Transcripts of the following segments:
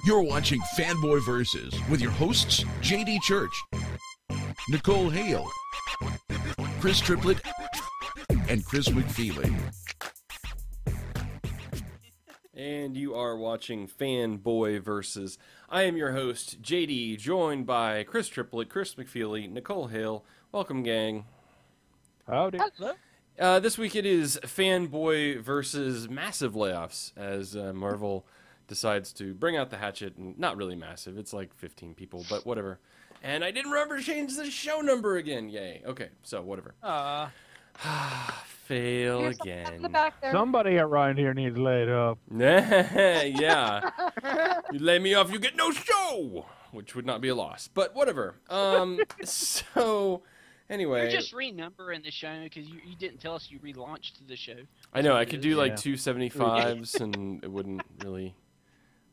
You're watching Fanboy Versus with your hosts, JD Church, Nicole Hale, Chris Triplett, and Chris McFeely. And you are watching Fanboy Versus. I am your host, JD, joined by Chris Triplett, Chris McFeely, Nicole Hale. Welcome, gang. Howdy. Hello. This week it is Fanboy Versus massive layoffs as Marvel decides to bring out the hatchet. And not really massive, it's like 15 people, but whatever. And I didn't remember to change the show number again. Yay. Okay, so whatever. Fail Here's again. in the back there. Somebody around here needs laid up. Yeah. You lay me off, you get no show, which would not be a loss, but whatever. So anyway, You're just renumbering the show because you didn't tell us you relaunched the show. I know I could do like Yeah. 275s and it wouldn't really.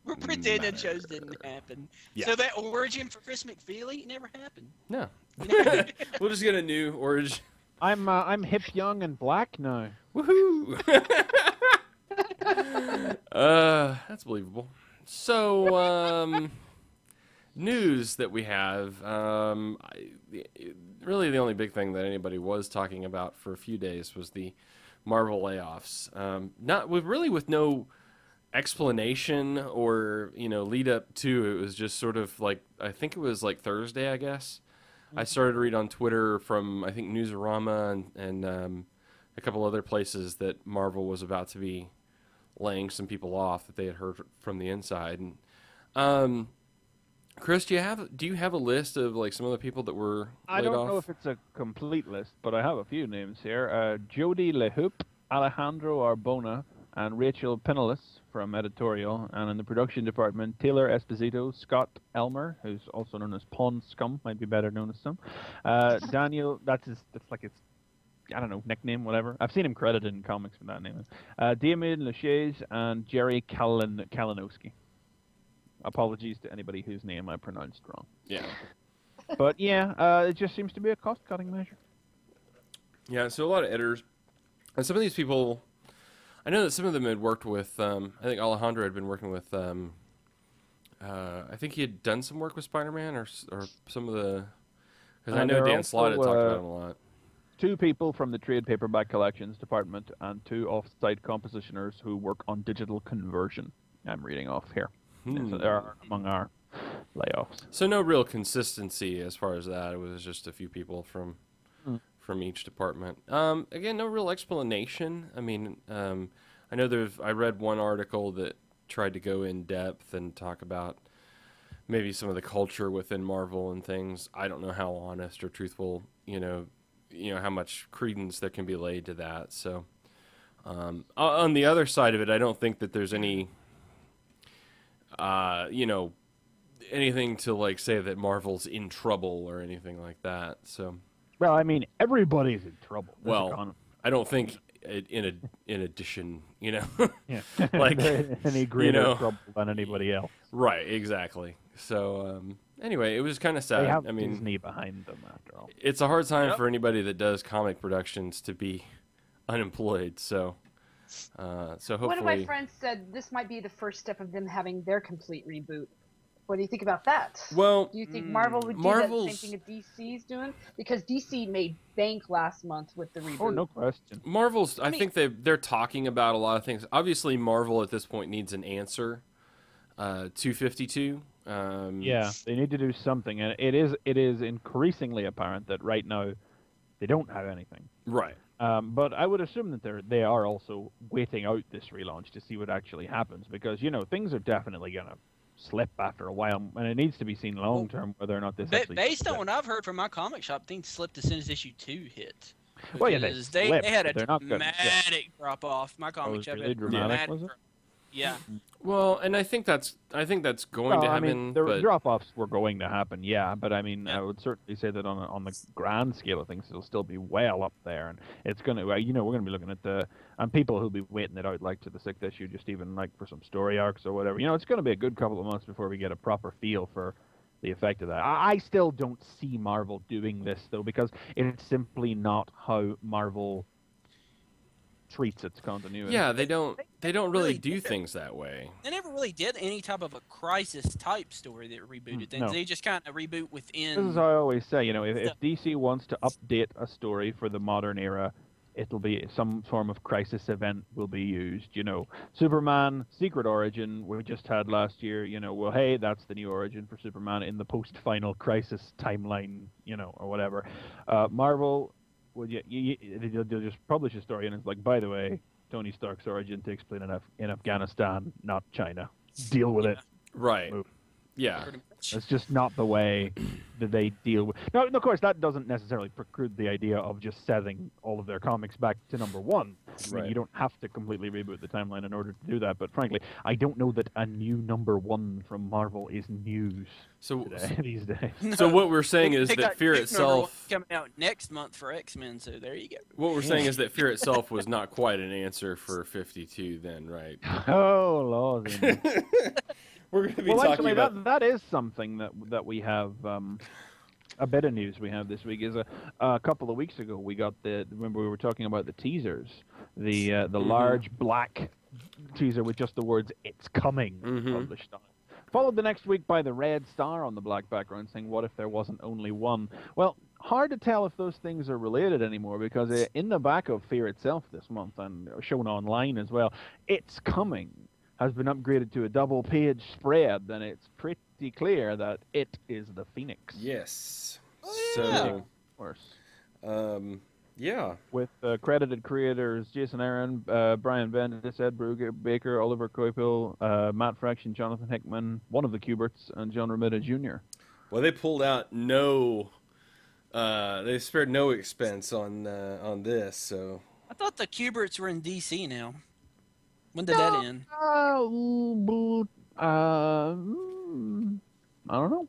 We're pretending shows didn't happen. Yeah. So that origin for Chris McFeely never happened. No. We'll just get a new origin. I'm hip, young, and black now. Woohoo! That's believable. So, news that we have. Really, the only big thing that anybody was talking about for a few days was the Marvel layoffs. With no explanation or lead up to. It was just sort of like, I think it was like Thursday, I guess. I started to read on Twitter from, I think, Newsarama and a couple other places that Marvel was about to be laying some people off that they had heard from the inside. And Chris, do you have a list of like some of the people that were laid I don't off? know if it's a complete list, but I have a few names here. Jody LeHoup, Alejandro Arbona, and Rachel Pinellas from editorial, and in the production department, Taylor Esposito, Scott Elmer, who's also known as Pond Scum, might be better known as some. Daniel, that's like his, I don't know, nickname, whatever. I've seen him credited in comics with that name. Damien Lachaise and Jerry Kalinowski. Apologies to anybody whose name I pronounced wrong. Yeah. But yeah, it just seems to be a cost-cutting measure. Yeah, so a lot of editors. And some of these people, I know that some of them had worked with, I think Alejandro had been working with, I think he had done some work with Spider-Man or some of the, because I know Dan Slott had talked about him a lot. 2 people from the trade paperback collections department and 2 off-site compositioners who work on digital conversion. I'm reading off here. So they are among our layoffs. So no real consistency as far as that. It was just a few people from each department. Again, no real explanation. I mean, I know I read one article that tried to go in depth and talk about maybe some of the culture within Marvel and things. I don't know how honest or truthful, how much credence there can be laid to that. So, on the other side of it, I don't think that there's any, anything to like say that Marvel's in trouble or anything like that. So. Well, I mean, everybody's in trouble. Well, I don't think in addition, yeah. like any greater trouble than anybody else. Right, exactly. So anyway, it was kind of sad. They have I mean, Disney behind them after all. It's a hard time for anybody that does comic productions to be unemployed. So hopefully, One of my friends said this might be the first step of them having their complete reboot. What do you think about that? Well, do you think Marvel would do that same thing that DC's doing? Because DC made bank last month with the reboot. Oh, no question. Marvel's. I think they're talking about a lot of things. Obviously, Marvel at this point needs an answer. 252. Yeah, they need to do something, and it is increasingly apparent that right now they don't have anything. Right. But I would assume that they are also waiting out this relaunch to see what actually happens, because things are definitely gonna slip after a while, and it needs to be seen long term whether or not this actually based on what I've heard from my comic shop, things slipped as soon as issue 2 hit. Well, yeah, they had a dramatic drop off. My comic shop really had dramatic, was it? Yeah. Well, and I think that's going to happen. I mean, the drop-offs were going to happen, yeah, but I mean, I would certainly say that on the grand scale of things, it'll still be well up there, and it's going to, we're going to be looking at and people who'll be waiting it out, like, to the 6th issue, just even, like, for some story arcs or whatever. It's going to be a good couple of months before we get a proper feel for the effect of that. I still don't see Marvel doing this, though, because it's simply not how Marvel treats its continuity. Yeah, they don't. They don't really do things that way. They never really did any type of a crisis type story that rebooted things. No. They just kind of reboot within. This is how I always say, you know, if DC wants to update a story for the modern era, it'll be some form of crisis event will be used. You know, Superman Secret Origin we just had last year. You know, well, hey, that's the new origin for Superman in the post-final crisis timeline. You know, or whatever. Marvel, well, they'll just publish a story and it's like, by the way, Tony Stark's origin takes place in Afghanistan, not China. Deal with it. Right. Move. Yeah. It's just not the way that they deal with. No, of course, that doesn't necessarily preclude the idea of just setting all of their comics back to number one. I mean, you don't have to completely reboot the timeline in order to do that. But frankly, I don't know that a new number one from Marvel is news these days. So what we're saying is that Fear itself coming out next month for X-Men. So there you go. What we're saying is that Fear itself was not quite an answer for 52, then, right? Oh Lord. We're going to be well, talking actually, about... that is something that we have. A bit of news we have this week is a couple of weeks ago we got remember we were talking about the teasers, the large black teaser with just the words "It's coming" published on it. Followed the next week by the red star on the black background saying, "What if there wasn't only one?" Well, hard to tell if those things are related anymore because in the back of Fear itself this month and shown online as well, "It's coming" has been upgraded to a double-page spread, then it's pretty clear that it is the Phoenix. Yes. Oh, So, Of yeah. with credited creators Jason Aaron, Brian Bendis, Ed Brubaker, Oliver Coipel, Matt Fraction, Jonathan Hickman, one of the Kuberts, and John Romita Jr. Well, they pulled out they spared no expense on this, so... I thought the Kuberts were in DC now. When did that end? I don't know.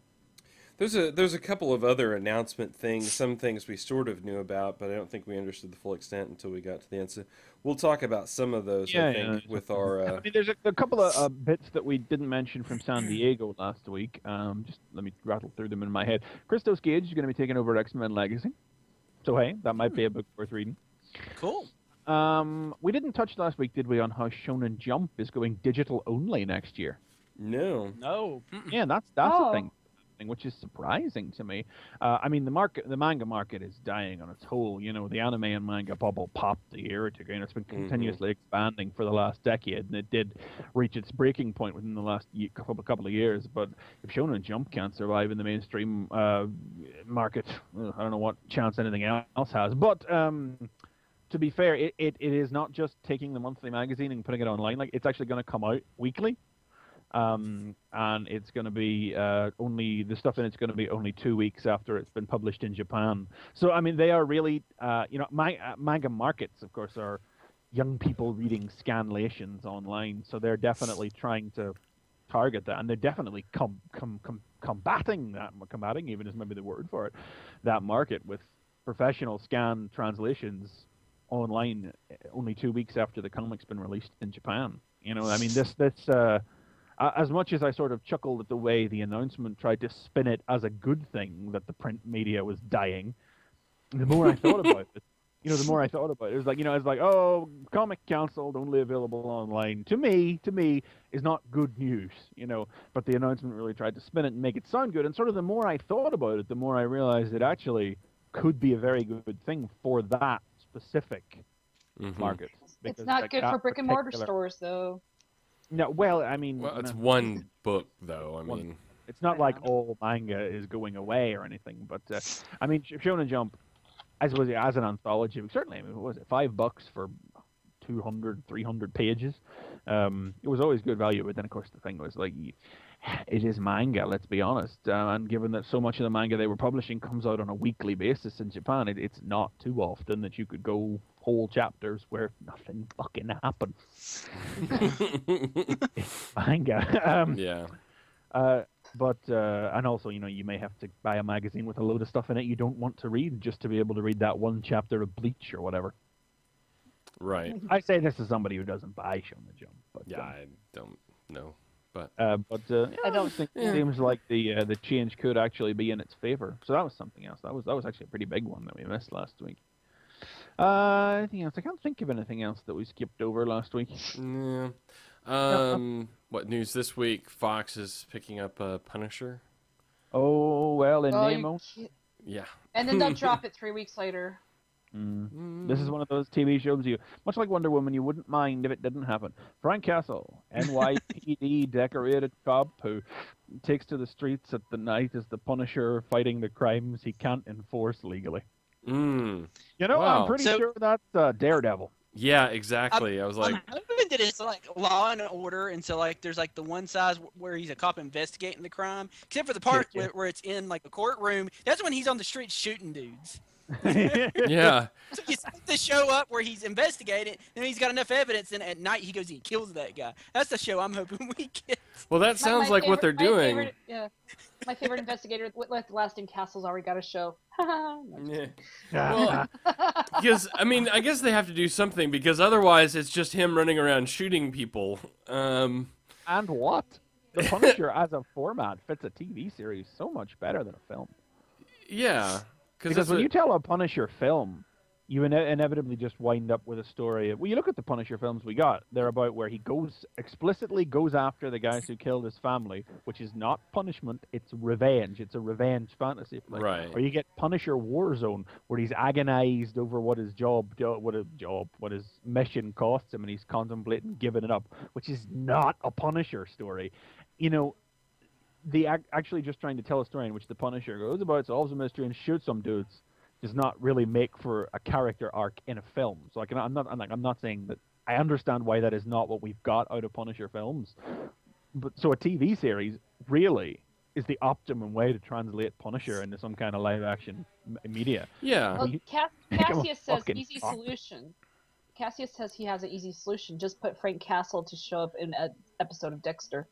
There's a couple of other announcement things, some things we sort of knew about, but I don't think we understood the full extent until we got to the end. So we'll talk about some of those, I think, with our... I mean, there's a couple of bits that we didn't mention from San Diego last week. Just let me rattle through them in my head. Christos Gage is going to be taking over X-Men Legacy. So, hey, that might be a book worth reading. Cool. We didn't touch last week, did we, on how Shonen Jump is going digital only next year? No. No. Yeah, that's a thing, which is surprising to me. I mean, the manga market is dying on its whole. You know, the anime and manga bubble popped a year or two ago, and it's been continuously expanding for the last decade, and it did reach its breaking point within the last couple of years. But if Shonen Jump can't survive in the mainstream market, I don't know what chance anything else has. But to be fair, it is not just taking the monthly magazine and putting it online. Like, it's actually going to come out weekly. And it's going to be only the stuff in it's going to be only 2 weeks after it's been published in Japan. So I mean, they are really manga markets, of course, are young people reading scanlations online. So they're definitely trying to target that, and they're definitely combating even is maybe the word for it, that market with professional scan translations online only 2 weeks after the comic's been released in Japan. You know, I mean, this as much as I sort of chuckled at the way the announcement tried to spin it as a good thing that the print media was dying, the more I thought about it, it was like, it's like, oh, comic canceled, only available online. To me, is not good news, but the announcement really tried to spin it and make it sound good. And sort of the more I thought about it, the more I realized it actually could be a very good thing for that specific market. It's not good for brick and mortar stores, though. No, well, I mean... Well, it's one book, though. I mean... It's not like all manga is going away or anything, but, I mean, Shonen Jump, as an anthology, certainly, I mean, what was it, $5 for 200, 300 pages? It was always good value, but then, of course, the thing was, like, it is manga, let's be honest, and given that so much of the manga they were publishing comes out on a weekly basis in Japan, it's not too often that you could go whole chapters where nothing fucking happens. It's manga. Yeah. But and also, you may have to buy a magazine with a load of stuff in it you don't want to read just to be able to read that one chapter of Bleach or whatever. Right. I say this as somebody who doesn't buy Shonen Jump, but yeah, I don't know. But I don't think it seems like the change could actually be in its favor. So that was something else. That was actually a pretty big one that we missed last week. Anything else? I can't think of anything else that we skipped over last week. Yeah. What news this week? Fox is picking up Punisher. Oh, well, in Nemo. Yeah. And then they'll drop it 3 weeks later. This is one of those TV shows much like Wonder Woman, you wouldn't mind if it didn't happen. Frank Castle, NYPD decorated cop who takes to the streets at the night as the Punisher fighting the crimes he can't enforce legally. You know, wow. I'm pretty sure that's Daredevil. Yeah, exactly. I was like, I'm hoping that it's like Law and Order, and so like there's like the one side where he's a cop investigating the crime, except for the part where it's in like a courtroom. That's when he's on the street shooting dudes. Yeah. So you set the show up where he's investigating, and he's got enough evidence, and at night he goes and he kills that guy. That's the show I'm hoping we get. Well, that sounds like what they're doing. My favorite investigator, Lasting Castle's already got a show. Yeah. Well, because I guess they have to do something because otherwise it's just him running around shooting people. And what? The Punisher as a format fits a TV series so much better than a film. Yeah. Because when you tell a Punisher film, you inevitably just wind up with a story. Well, you look at the Punisher films we got, they're about where he explicitly goes after the guys who killed his family, which is not punishment, it's revenge. It's a revenge fantasy. Right. Or you get Punisher Warzone, where he's agonized over what his what his mission costs him, and he's contemplating giving it up, which is not a Punisher story. You know, actually just trying to tell a story in which the Punisher goes about, solves a mystery, and shoots some dudes does not really make for a character arc in a film. So I'm not saying that I understand why that is not what we've got out of Punisher films. But so a TV series really is the optimum way to translate Punisher into some kind of live action media. Yeah. Well, Cassius says easy solution. Cassius says he has an easy solution. Just put Frank Castle to show up in an episode of Dexter.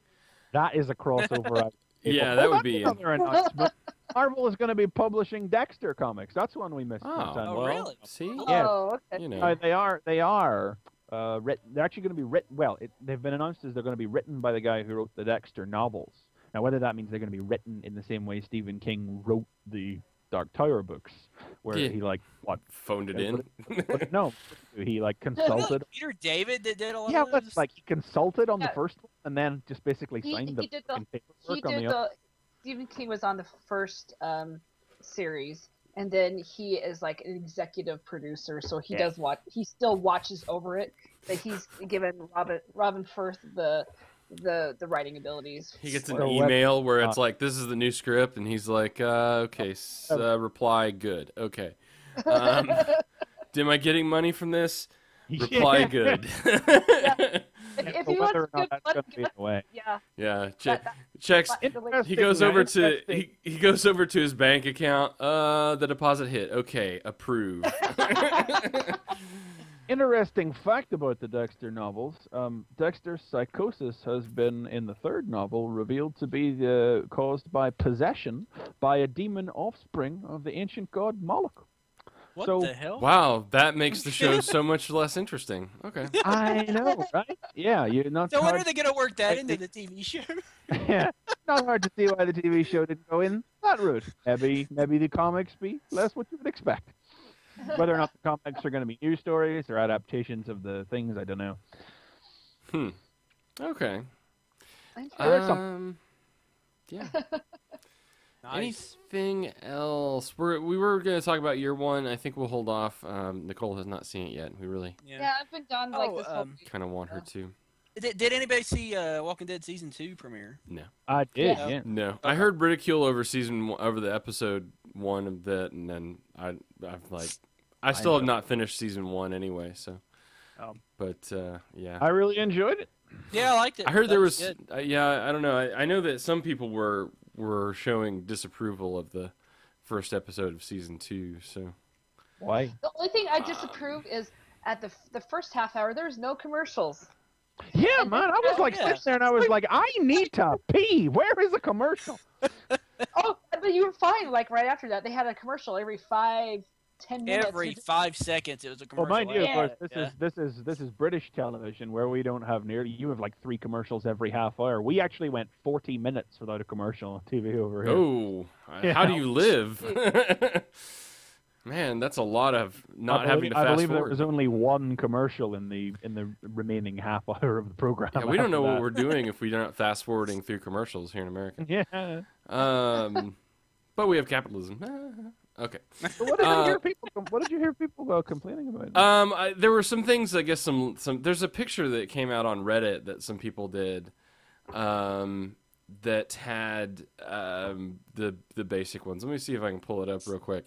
That is a crossover. Yeah, that would be another announcement. Marvel is going to be publishing Dexter comics. That's one we missed. Really? See? Yes. Oh, okay. You know. They are written. They're actually going to be written. Well, they've been announced as they're going to be written by the guy who wrote the Dexter novels. Now, whether that means they're going to be written in the same way Stephen King wrote the Dark Tower books, where he phoned it in. No, he consulted. Peter David that did a lot of those? he consulted on the first one and then just basically signed the paperwork on the other. Stephen King was on the first series, and then he is like an executive producer, so he does he still watches over it, but he's given Robin Firth the writing abilities. He gets an email where it's like, this is the new script, and he's like, okay, reply good. Okay. Am I getting money from this? Reply good. If you want good, yeah. Checks. He goes over to he goes over to his bank account. The deposit hit. Okay, approve. Interesting fact about the Dexter novels. Dexter's psychosis has been, in the third novel, revealed to be caused by possession by a demon offspring of the ancient god Moloch. What the hell? Wow, that makes the show so much less interesting. Okay. I know, right? Yeah, you're not. So when are they going to work that into the TV show? Yeah, not hard to see why the TV show didn't go in that route. Maybe the comics be less what you would expect. Whether or not the comics are going to be new stories or adaptations of the things, I don't know. Okay. Yeah. Nice. Anything else? We were going to talk about year one. I think we'll hold off. Nicole has not seen it yet. We really I've been done this whole kind of want her to. Did anybody see Walking Dead season 2 premiere? No. I did. Yeah. No. Okay. I heard ridicule over over the episode 1 of that, and then I still have not finished season 1 anyway. So, but yeah. I really enjoyed it. Yeah, I liked it. I heard there was I don't know. I know that some people were showing disapproval of the first episode of season 2. So why? The only thing I disapprove is at the first half hour there's no commercials. Yeah, man. I was sitting there and I was like, I need to pee. Where is the commercial? But you were fine. Like right after that, they had a commercial every 5-10 minutes. Every 5 seconds, it was a commercial. Well, mind you, of course, this is British television where we don't have you have 3 commercials every half hour. We actually went 40 minutes without a commercial on TV over here. Oh, how do you live? Man, that's a lot of not having to I fast believe there forward. was only one commercial in the remaining half hour of the program. Yeah, we don't know after what that. we're doing if we're not fast forwarding through commercials here in America. Yeah. But we have capitalism. Okay. So what did you hear people complaining about? There were some things. I guess some. There's a picture that came out on Reddit that some people did, that had the basic ones. Let me see if I can pull it up real quick.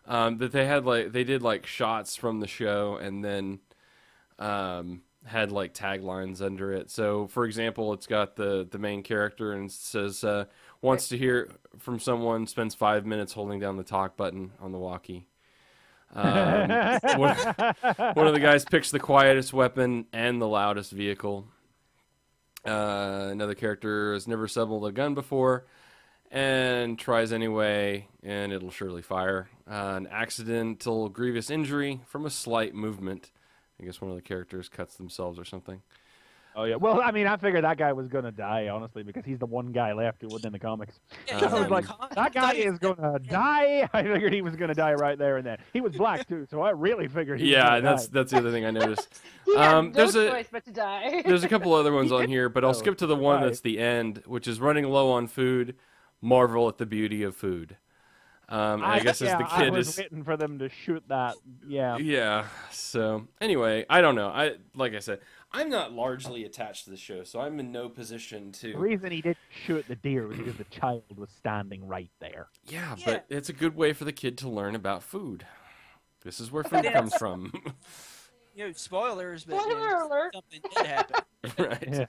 That they did like shots from the show and then had like taglines under it. So, for example, it's got the main character and it says, wants to hear from someone, spends 5 minutes holding down the talk button on the walkie. One of the guys picks the quietest weapon and the loudest vehicle. Another character has never assembled a gun before and tries anyway, and it'll surely fire. An accidental grievous injury from a slight movement. I guess one of the characters cuts themselves or something. Oh yeah. Well, I mean, I figured that guy was gonna die, honestly, because he's the one guy left who wasn't in the comics. Yeah, So he's I was not like, in the that guy is gonna die. I figured he was gonna die right there and then. He was black too, so I really figured he was Yeah, gonna that's die. the other thing I noticed. He had no there's choice but to die. There's a couple other ones on here, but I'll Oh, skip to the one right. that's the end, which is running low on food. Marvel at the beauty of food. I guess as the I kid was is. waiting for them to shoot that. Yeah. Yeah. So anyway, I don't know. Like I said, I'm not largely attached to the show, so I'm in no position The to. reason he didn't shoot the deer was because the child was standing right there. Yeah, Yeah. but it's a good way for the kid to learn about food. This is where food comes from. Spoilers, but Spoiler alert. something did happen. Right. Yeah.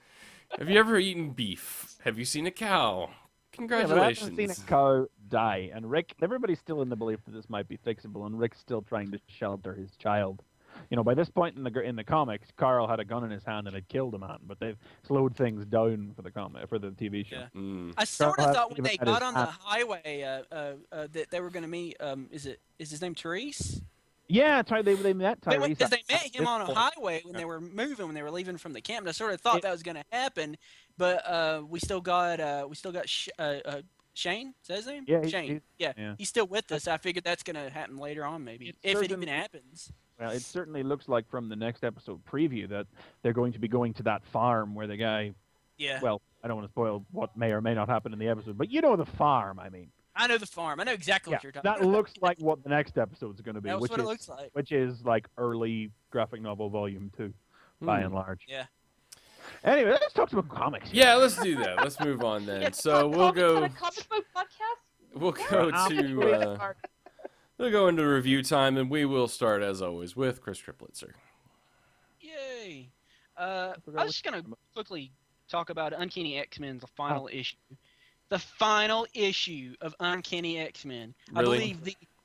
Have you ever eaten beef? Have you seen a cow? Yeah, but I Congratulations. haven't seen a cow die, and everybody's still in the belief that this might be fixable, and Rick's still trying to shelter his child. You know, by this point in the comics, Carl had a gun in his hand and had killed a man, but they've slowed things down for the TV show. Yeah. Mm. I sort Carl of had thought when they even had got his on the hat. highway that they were going to meet. Is his name Therese? Yeah, that's right. They met Tyrese. Because they met at him this on a point. highway when they were moving, when they were leaving from the camp. And I sort of thought that was going to happen, but we still got Shane. Is that his name? Yeah, Shane. yeah. He's still with us. I figured that's going to happen later on, maybe, if it even happens. Well, it certainly looks like from the next episode preview that they're going to be going to that farm where the guy. Yeah. Well, I don't want to spoil what may or may not happen in the episode, but you know the farm. I mean. I know the farm. I know exactly Yeah, what you're talking that about. looks like what the next episode's going to be, That's which what is it looks like. which is like early graphic novel volume 2, by Hmm. and large. Yeah. Anyway, let's talk about comics. Yeah, let's do that. Let's move on then. So we'll go. Comic book podcast. We'll go to. We'll go into review time, and we will start as always with Chris Triplitzer. Yay! I was just gonna quickly talk about Uncanny X-Men's final issue. The final issue of Uncanny X-Men. Really? I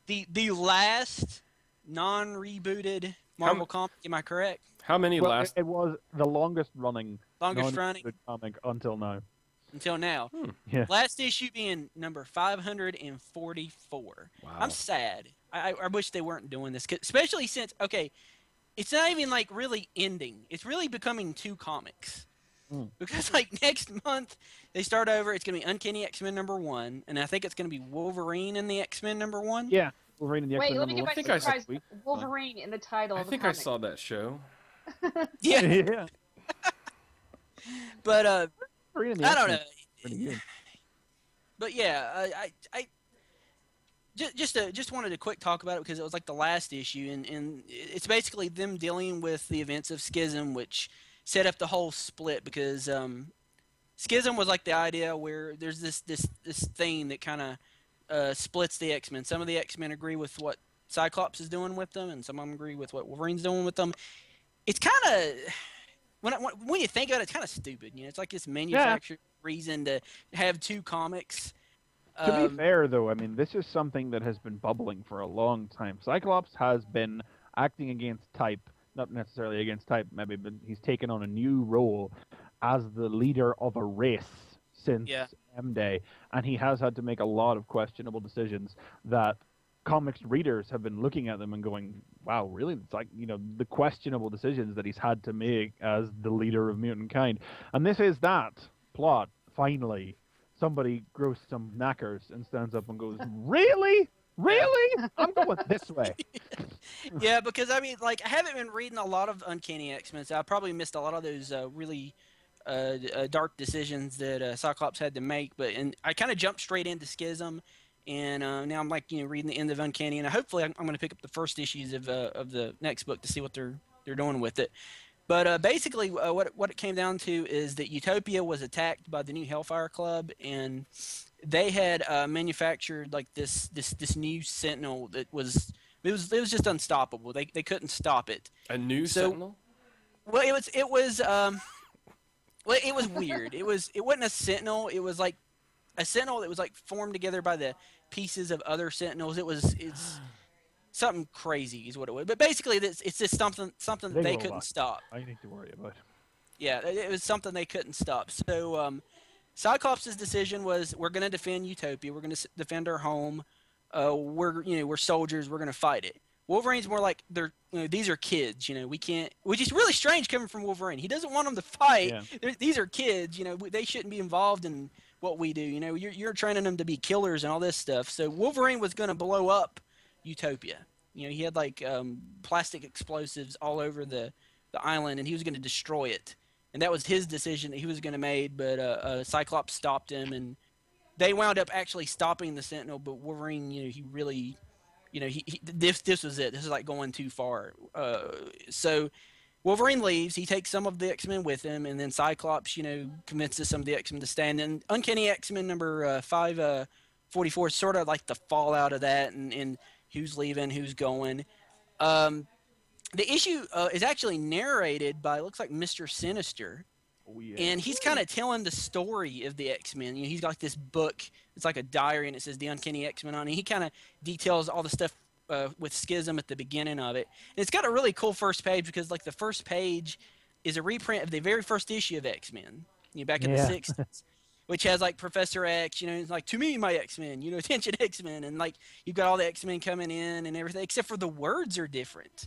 believe the last non-rebooted Marvel comic. Am I correct? How many Well, last? it was the longest running comic until now. Until now. Yeah. Last issue being number 544. Wow. I'm sad. I wish they weren't doing this, especially since it's not even like really ending. It's really becoming 2 comics. Because like next month they start over. It's gonna be Uncanny X-Men #1, and I think it's gonna be Wolverine and the X-Men #1. Yeah, Wolverine and the Wait, X-Men let me get #1. my surprise. Wolverine in the title I of the think I comic. saw that show. Yeah. Yeah. But Wolverine and the I don't X-Men know. is pretty good. But yeah, I just wanted to quick talk about it because it was like the last issue, and it's basically them dealing with the events of Schism, which set up the whole split because Schism was like the idea where there's this thing that kind of splits the X-Men. Some of the X-Men agree with what Cyclops is doing with them, and some of them agree with what Wolverine's doing with them. It's kind of when you think about it, it's kind of stupid. You know, it's like this manufactured reason to have 2 comics. To be fair, though, I mean, this is something that has been bubbling for a long time. Cyclops has been acting against type, not necessarily against type, maybe, but he's taken on a new role as the leader of a race since M-Day, and he has had to make a lot of questionable decisions that comics readers have been looking at them and going, wow, really? It's like, you know, the questionable decisions that he's had to make as the leader of mutant kind. And this is that plot, finally. Somebody grows some knackers and stands up and goes, really? Really? I'm going this way. Yeah, because I mean, like, I haven't been reading a lot of Uncanny X-Men, so I probably missed a lot of those really dark decisions that Cyclops had to make. And I kind of jumped straight into Schism, and now I'm like, reading the end of Uncanny, and hopefully I'm going to pick up the first issues of the next book to see what they're doing with it. But basically, what it came down to is that Utopia was attacked by the new Hellfire Club, and they had manufactured like this new Sentinel that was just unstoppable. They couldn't stop it. A new Sentinel? Well, it was weird. It wasn't a Sentinel. It was like a Sentinel that was like formed together by the pieces of other Sentinels. It's something crazy is what it was. But basically, it's just something that they couldn't stop. I need to worry about. Yeah, it was something they couldn't stop. So Cyclops' decision was, we're going to defend Utopia. We're going to defend our home. We're soldiers. We're going to fight it. Wolverine's more like, these are kids. We can't. Which is really strange coming from Wolverine. He doesn't want them to fight. Yeah. These are kids. They shouldn't be involved in what we do. You're training them to be killers and all this stuff. So Wolverine was going to blow up Utopia. He had like plastic explosives all over the island, and he was going to destroy it. And that was his decision that he was going to make, but Cyclops stopped him, and they wound up actually stopping the Sentinel. But Wolverine, he really, this was it. This is like going too far. So Wolverine leaves. He takes some of the X-Men with him, and then Cyclops, convinces some of the X-Men to stand. And Uncanny X-Men number 544 is sort of like the fallout of that, and who's leaving, who's going. The issue is actually narrated by, looks like Mr. Sinister. Oh, yeah. And he's kind of telling the story of the X-Men. He's got this book. It's like a diary, and it says the Uncanny X-Men on it. He kind of details all the stuff with Schism at the beginning of it. And it's got a really cool first page because, like, the first page is a reprint of the very first issue of X-Men, back in the 60s. Which has, like, Professor X, it's like, to me, my X-Men, attention X-Men. And, like, you've got all the X-Men coming in and everything, except for the words are different.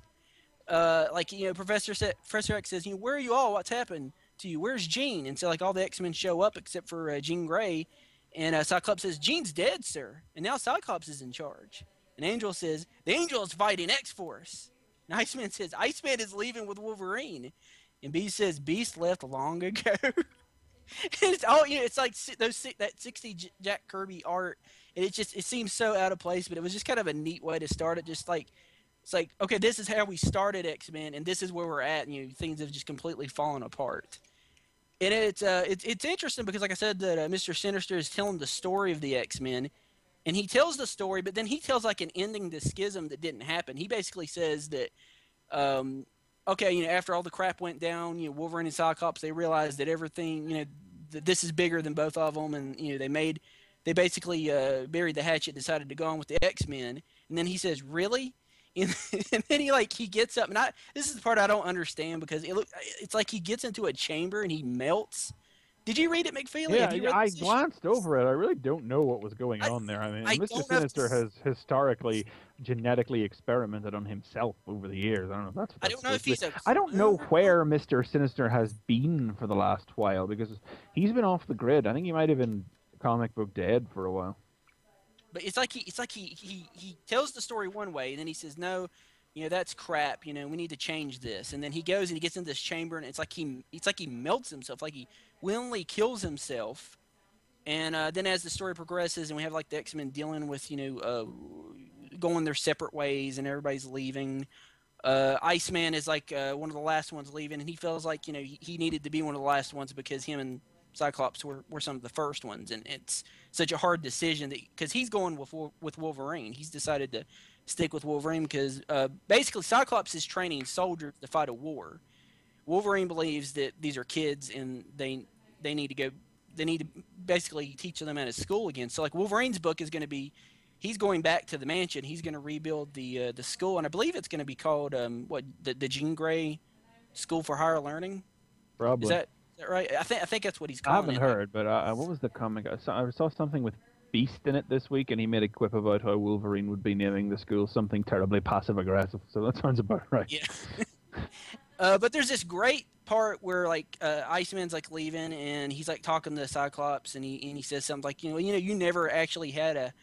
Professor X says, where are you all? What's happened to you? Where's Jean? And so, like, all the X-Men show up except for Jean Grey. And Cyclops says, Jean's dead, sir. And now Cyclops is in charge. And Angel says, the Angel is fighting X-Force. And Iceman says, Iceman is leaving with Wolverine. And Beast says, Beast left long ago. It's like that 60 Jack Kirby art, and it seems so out of place, but it was just kind of a neat way to start it. Just like, it's like, okay, this is how we started X-Men, and this is where we're at, and things have just completely fallen apart. And it's interesting because, like I said, that Mr. Sinister is telling the story of the X-Men, and he tells the story, but then he tells like an ending to Schism that didn't happen. He basically says that, after all the crap went down, Wolverine and Cyclops, they realized that everything, that this is bigger than both of them, and they basically buried the hatchet, decided to go on with the X-Men, and then he says, "Really?" And then he gets up, and this is the part I don't understand because it's like he gets into a chamber and he melts. Did you read it, McFeely? Yeah, I glanced over it. I really don't know what was going on there. I mean, Mr. Sinister has historically genetically experimented on himself over the years. I don't know if that's. I don't know if he's. I don't know where Mr. Sinister has been for the last while because he's been off the grid. I think he might have been comic book dead for a while. But it's like he tells the story one way, and then he says, "No, that's crap. We need to change this." And then he goes and he gets in this chamber, and it's like he melts himself, like he willingly kills himself. And then as the story progresses, and we have like the X-Men dealing with going their separate ways, and everybody's leaving. Iceman is like one of the last ones leaving, and he feels like he needed to be one of the last ones because him and Cyclops were some of the first ones, and it's such a hard decision because he's going with Wolverine. He's decided to stick with Wolverine because basically Cyclops is training soldiers to fight a war. Wolverine believes that these are kids and they need to go. They need to basically teach them out of school again. So like Wolverine's book is going to be, he's going back to the mansion. He's going to rebuild the school, and I believe it's going to be called the Jean Grey School for Higher Learning. Probably. Is that right? I think that's what he's calling it. I haven't heard, but what was the comic? I saw something with Beast in it this week, and he made a quip about how Wolverine would be naming the school something terribly passive-aggressive. So that sounds about right. Yeah. But there's this great part where like Iceman's like leaving, and he's like talking to Cyclops, and he says something like, you never actually had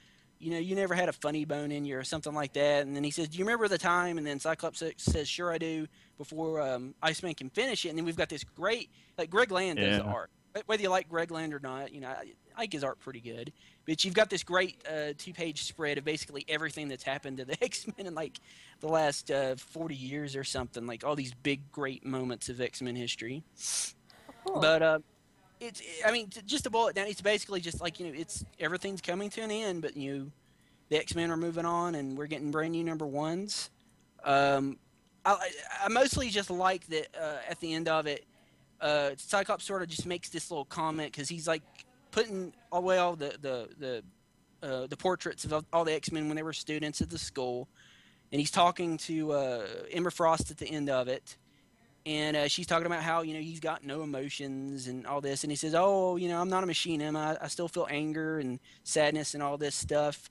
you never had a funny bone in you or something like that. And then he says, do you remember the time? And then Cyclops says, sure I do, before Iceman can finish it. And then we've got this great, like Greg Land does the art. Whether you like Greg Land or not, I think his art pretty good. But you've got this great 2-page spread of basically everything that's happened to the X-Men in like the last 40 years or something, like all these big, great moments of X-Men history. Cool. But just to boil it down, it's basically just like, it's everything's coming to an end, but the X-Men are moving on, and we're getting brand new number ones. I mostly just like that at the end of it, Cyclops sort of just makes this little comment because he's like putting away all the portraits of all the X-Men when they were students at the school, and he's talking to Emma Frost at the end of it. And she's talking about how, he's got no emotions and all this. And he says, I'm not a machine. I still feel anger and sadness and all this stuff.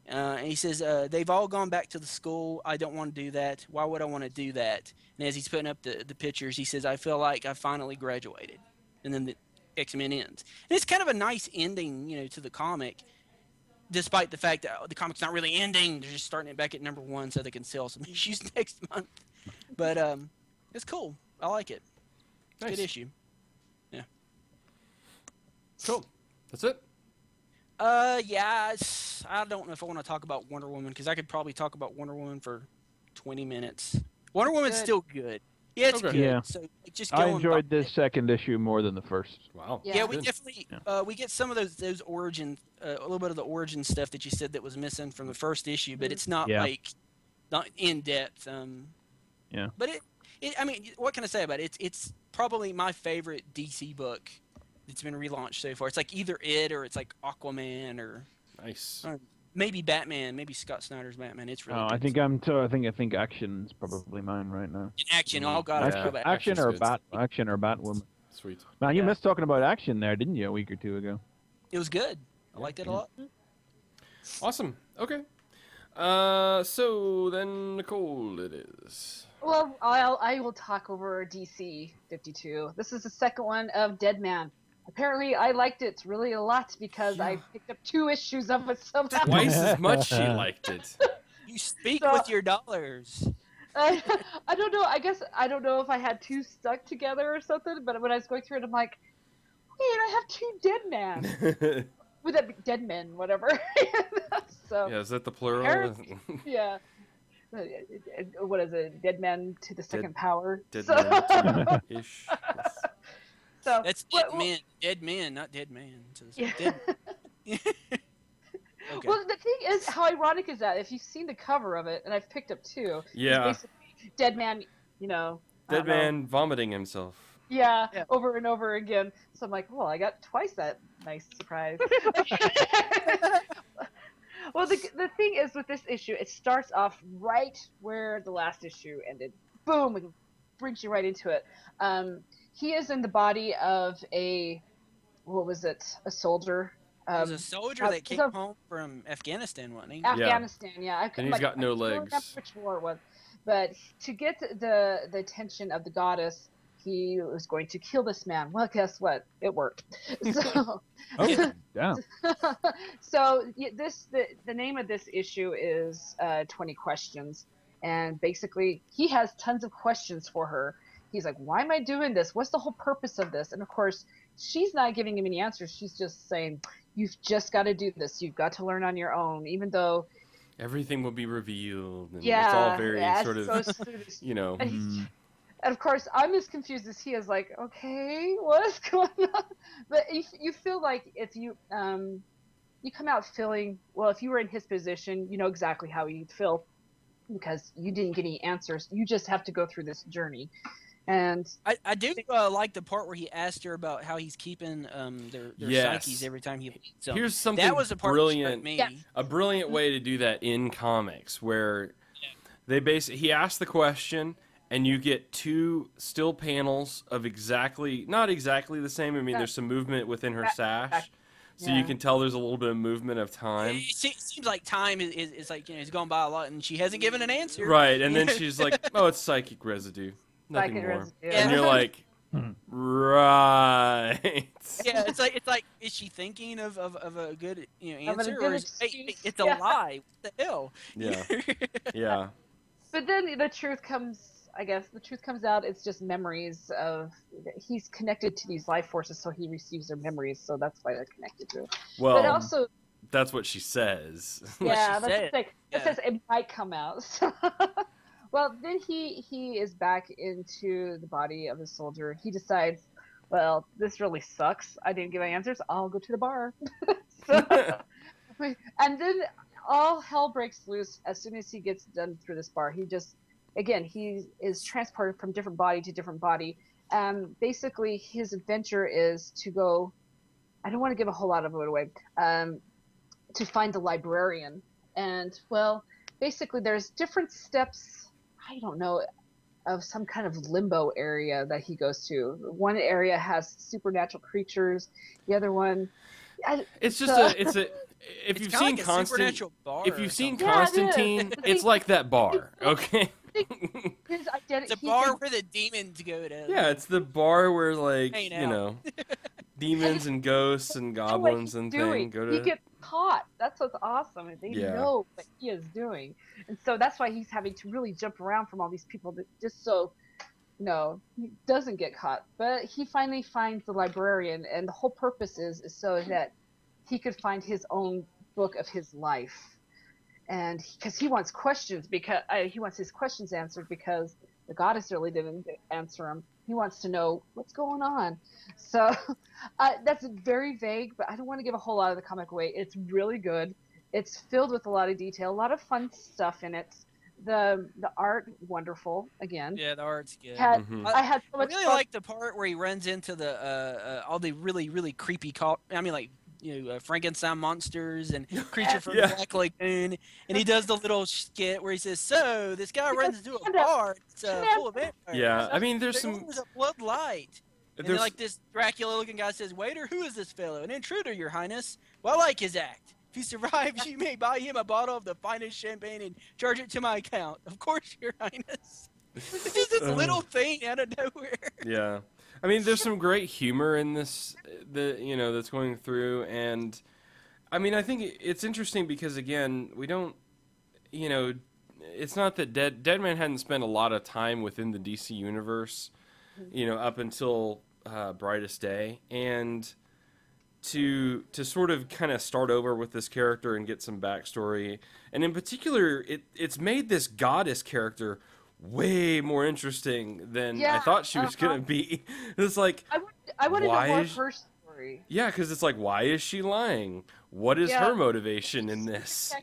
And he says, they've all gone back to the school. I don't want to do that. Why would I want to do that? And as he's putting up the pictures, he says, I feel like I finally graduated. And then the X-Men ends. And it's kind of a nice ending, to the comic, despite the fact that the comic's not really ending. They're just starting it back at number 1 so they can sell some issues next month. But it's cool. I like it. Nice. Good issue. Yeah. Cool. That's it? Yeah. I don't know if I want to talk about Wonder Woman, because I could probably talk about Wonder Woman for 20 minutes. Wonder Woman's still good. Yeah, it's good. Yeah. So just I enjoyed this second issue more than the first. Wow. Yeah, we Good. definitely we get some of those origin, a little bit of the origin stuff that you said that was missing from the first issue, but it's not not in depth. Yeah. But I mean, what can I say about it? It's probably my favorite DC book that's been relaunched so far. It's like either it or it's like Aquaman or Nice. maybe Batman, maybe Scott Snyder's Batman. It's really good. I think Action's probably mine right now. In Action. Oh God, I forgot about Action or Action's good. Action or Batwoman. Sweet. Man, you missed talking about Action there, didn't you, a week or two ago? It was good. I liked it a lot. Awesome. Okay. So then, Nicole, it is. Well, I will talk over DC 52. This is the second one of Deadman. Apparently, I liked it really a lot because I picked up 2 issues of it somehow. Twice as much she liked it. You speak with your dollars. I don't know. I don't know if I had 2 stuck together or something, but when I was going through it, I'm like, wait, I have 2 Deadman. Would that be Deadmen, whatever? So, yeah, is that the plural? Yeah. What is it? Deadman to the second power? Deadman-ish. Yes. So, That's dead man, not dead man. Yeah. Okay. Well, the thing is, how ironic is that? If you've seen the cover of it, and I've picked up 2, Yeah. it's basically Deadman, Deadman vomiting himself. Yeah, over and over again. So I'm like, well, I got twice that nice surprise. Well, the thing is with this issue, it starts off right where the last issue ended. Boom, it brings you right into it. He is in the body of a soldier. He was a soldier that came home from Afghanistan, wasn't he? Afghanistan, yeah. And he's got no I don't legs. remember which war it was. But to get the attention of the goddess, he was going to kill this man. Well, guess what? It worked. So, Damn. so the name of this issue is 20 Questions. And basically, he has tons of questions for her. He's like, why am I doing this? What's the whole purpose of this? And of course, she's not giving him any answers. She's just saying, you've just got to do this. You've got to learn on your own, even though everything will be revealed. And yeah, it's all very sort of, And of course, I'm as confused as he is. Like, okay, what's going on? But you feel like if you come out feeling, well, if you were in his position, you know exactly how you'd feel because you didn't get any answers. You just have to go through this journey. And I do like the part where he asked her about how he's keeping their psyches every time he leaves them. Here's something that was a part brilliant. me. Yes. A brilliant way to do that in comics, where he asked the question, and you get 2 still panels of not exactly the same. I mean, there's some movement within her sash, so you can tell there's a little bit of movement of time. It seems like time is like it's gone by a lot, and she hasn't given an answer. Right, and then she's like, "Oh, it's psychic residue, nothing more." Residue. And you're like, Right. Yeah, it's like, is she thinking of a good Of a answer, good or is hey, excuse. it's a Yeah. lie? What the hell? Yeah. Yeah. But then the truth comes, I guess, the truth comes out. It's just memories of, he's connected to these life forces, so he receives their memories, so that's why they're connected to it. But Well, also, that's what she says. yeah, she that's said. the thing. It Yeah. says it might come out. So well, then he is back into the body of a soldier. He decides, well, this really sucks. I didn't give any answers. I'll go to the bar. So, and then all hell breaks loose as soon as he gets done through this bar. He is transported from different body to different body. Basically, his adventure is to go. I don't want to give a whole lot of it away. To find the librarian, and well, basically, there's different steps. I don't know, of some kind of limbo area that he goes to. One area has supernatural creatures. The other one, It's just if you've kinda seen like a supernatural bar if or you've seen something. Yeah, it is. Constantine, The it's thing- like that bar, okay? his identity. It's a bar where the demons go to. Yeah, it's the bar where Hang you out. know, demons and ghosts and goblins and things go He to. gets caught. That's what's awesome. They Yeah. know what he is doing, and so that's why he's having to really jump around from all these people, that just so he doesn't get caught. But he finally finds the librarian, and the whole purpose is so that he could find his own book of his life, and because he wants questions, because he wants his questions answered, because the goddess really didn't answer him. He wants to know what's going on. So that's very vague, but I don't want to give a whole lot of the comic away. It's really good. It's filled with a lot of detail, a lot of fun stuff in it. The art, wonderful. Again, Yeah, the art's good. Mhm. I had so I much really fun. like the part where he runs into the all the really really creepy Frankenstein monsters and creature from Yeah. the Black Lagoon, and he does the little skit where he says, "So this guy runs into a bar, it's full of vampires. Yeah, I mean, there's some. There's a blood light." And then, There's like, this Dracula-looking guy says, "Waiter, who is this fellow? An intruder, your highness. Well, I like his act. If he survives, you may buy him a bottle of the finest champagne and charge it to my account. Of course, your highness." It's just this little thing out of nowhere. Yeah, I mean, there's some great humor in this, that's going through, and I mean, I think it's interesting because again, we don't, it's not that Deadman hadn't spent a lot of time within the DC universe, up until Brightest Day, and to sort of kind of start over with this character and get some backstory, and in particular, it's made this goddess character way more interesting than I thought she was gonna be. It's like, I want to know why more is- of her story. yeah, because it's like, why is she lying? What is Yeah. her motivation in this?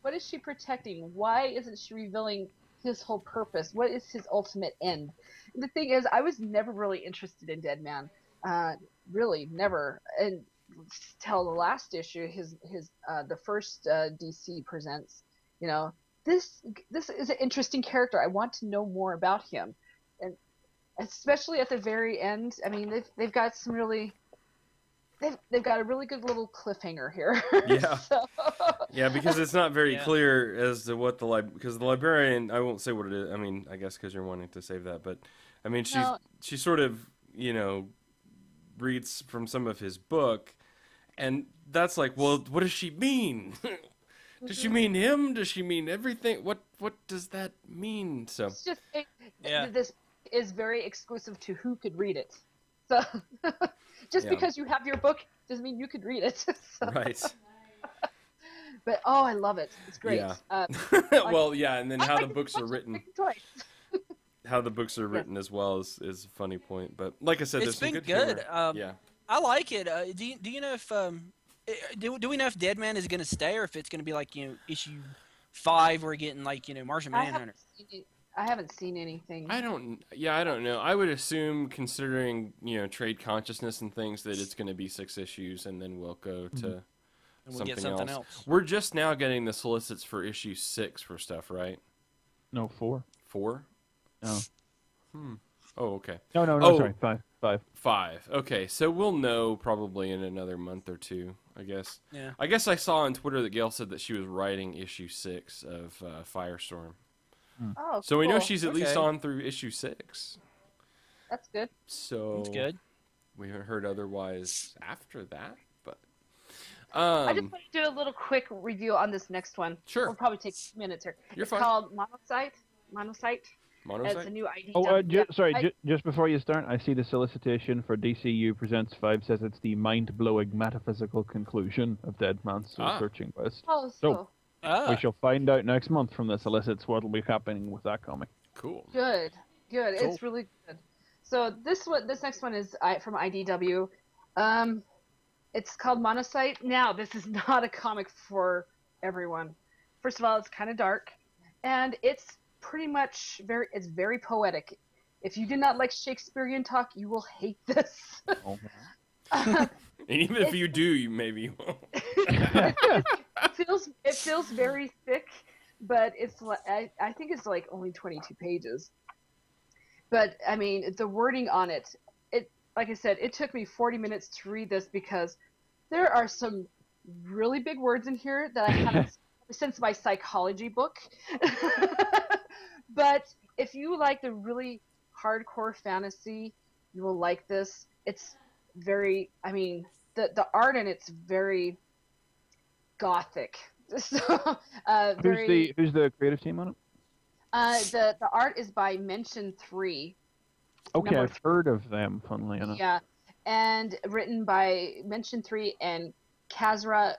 What is she protecting? Why isn't she revealing his whole purpose? What is his ultimate end? And the thing is, I was never really interested in Deadman. Really, never. And till the last issue, the first DC presents, this is an interesting character. I want to know more about him, and especially at the very end. I mean, they've got some really. They've got a really good little cliffhanger here. Yeah. So, Yeah, because it's not very Yeah. clear as to what because the librarian, I won't say what it is. I mean, I guess because you're wanting to save that, but I mean, she sort of reads from some of his book, and that's like, well, what does she mean? Does she mean him? Does she mean everything? What does that mean? So it's just Yeah. this is very exclusive to who could read it. So just Yeah. because you have your book doesn't mean you could read it. So, right, but I love it. It's great. Yeah. Well, yeah, and then how the books are written. Twice. How the books are written as well is a funny point. But like I said, It's there's some been good good. humor. Yeah. I like it. Do you know if do we know if Deadman is going to stay, or if it's going to be like issue 5 we're getting like Martian I Manhunter? haven't seen anything. I don't know. I would assume, considering, trade consciousness and things, that it's going to be 6 issues and then we'll go to And we'll get something else. We're just now getting the solicits for issue 6 for stuff, right? No, 4. 4? No. Oh, okay. No, Oh. sorry, 5. 5. Okay, so we'll know probably in another month or 2, I guess. Yeah. I guess I saw on Twitter that Gail said that she was writing issue 6 of Firestorm. Oh, So we know cool. she's at least Okay. on through issue 6. That's good. So That's good. we haven't heard otherwise after that, but I just want to do a little quick review on this next one. Sure. It'll probably take minutes here. You're It's fine. called Monocyte. Monocyte. Monocyte? It's a new ID. Oh, just before you start, I see the solicitation for DCU Presents 5 says it's the mind-blowing metaphysical conclusion of Deadman's Soul-Searching Quest. Oh, so we shall find out next month from the solicits what will be happening with that comic. Cool. Good. Cool. It's really good. So this next one is from IDW. It's called Monocyte. Now, this is not a comic for everyone. First of all, it's kind of dark, and it's pretty much very poetic. If you do not like Shakespearean talk, you will hate this. Oh, and even if you do, you maybe won't. It feels very thick, but it's I think it's like only 22 pages. But I mean, the wording on it, like I said, it took me 40 minutes to read this because there are some really big words in here that I haven't since my psychology book. But if you like the really hardcore fantasy, you will like this. It's very, I mean, the art in it's very gothic. So, who's the creative team on it? The art is by Mention 3. Okay, I've heard of them, funnily enough. Yeah, and written by Mention 3 and Kazra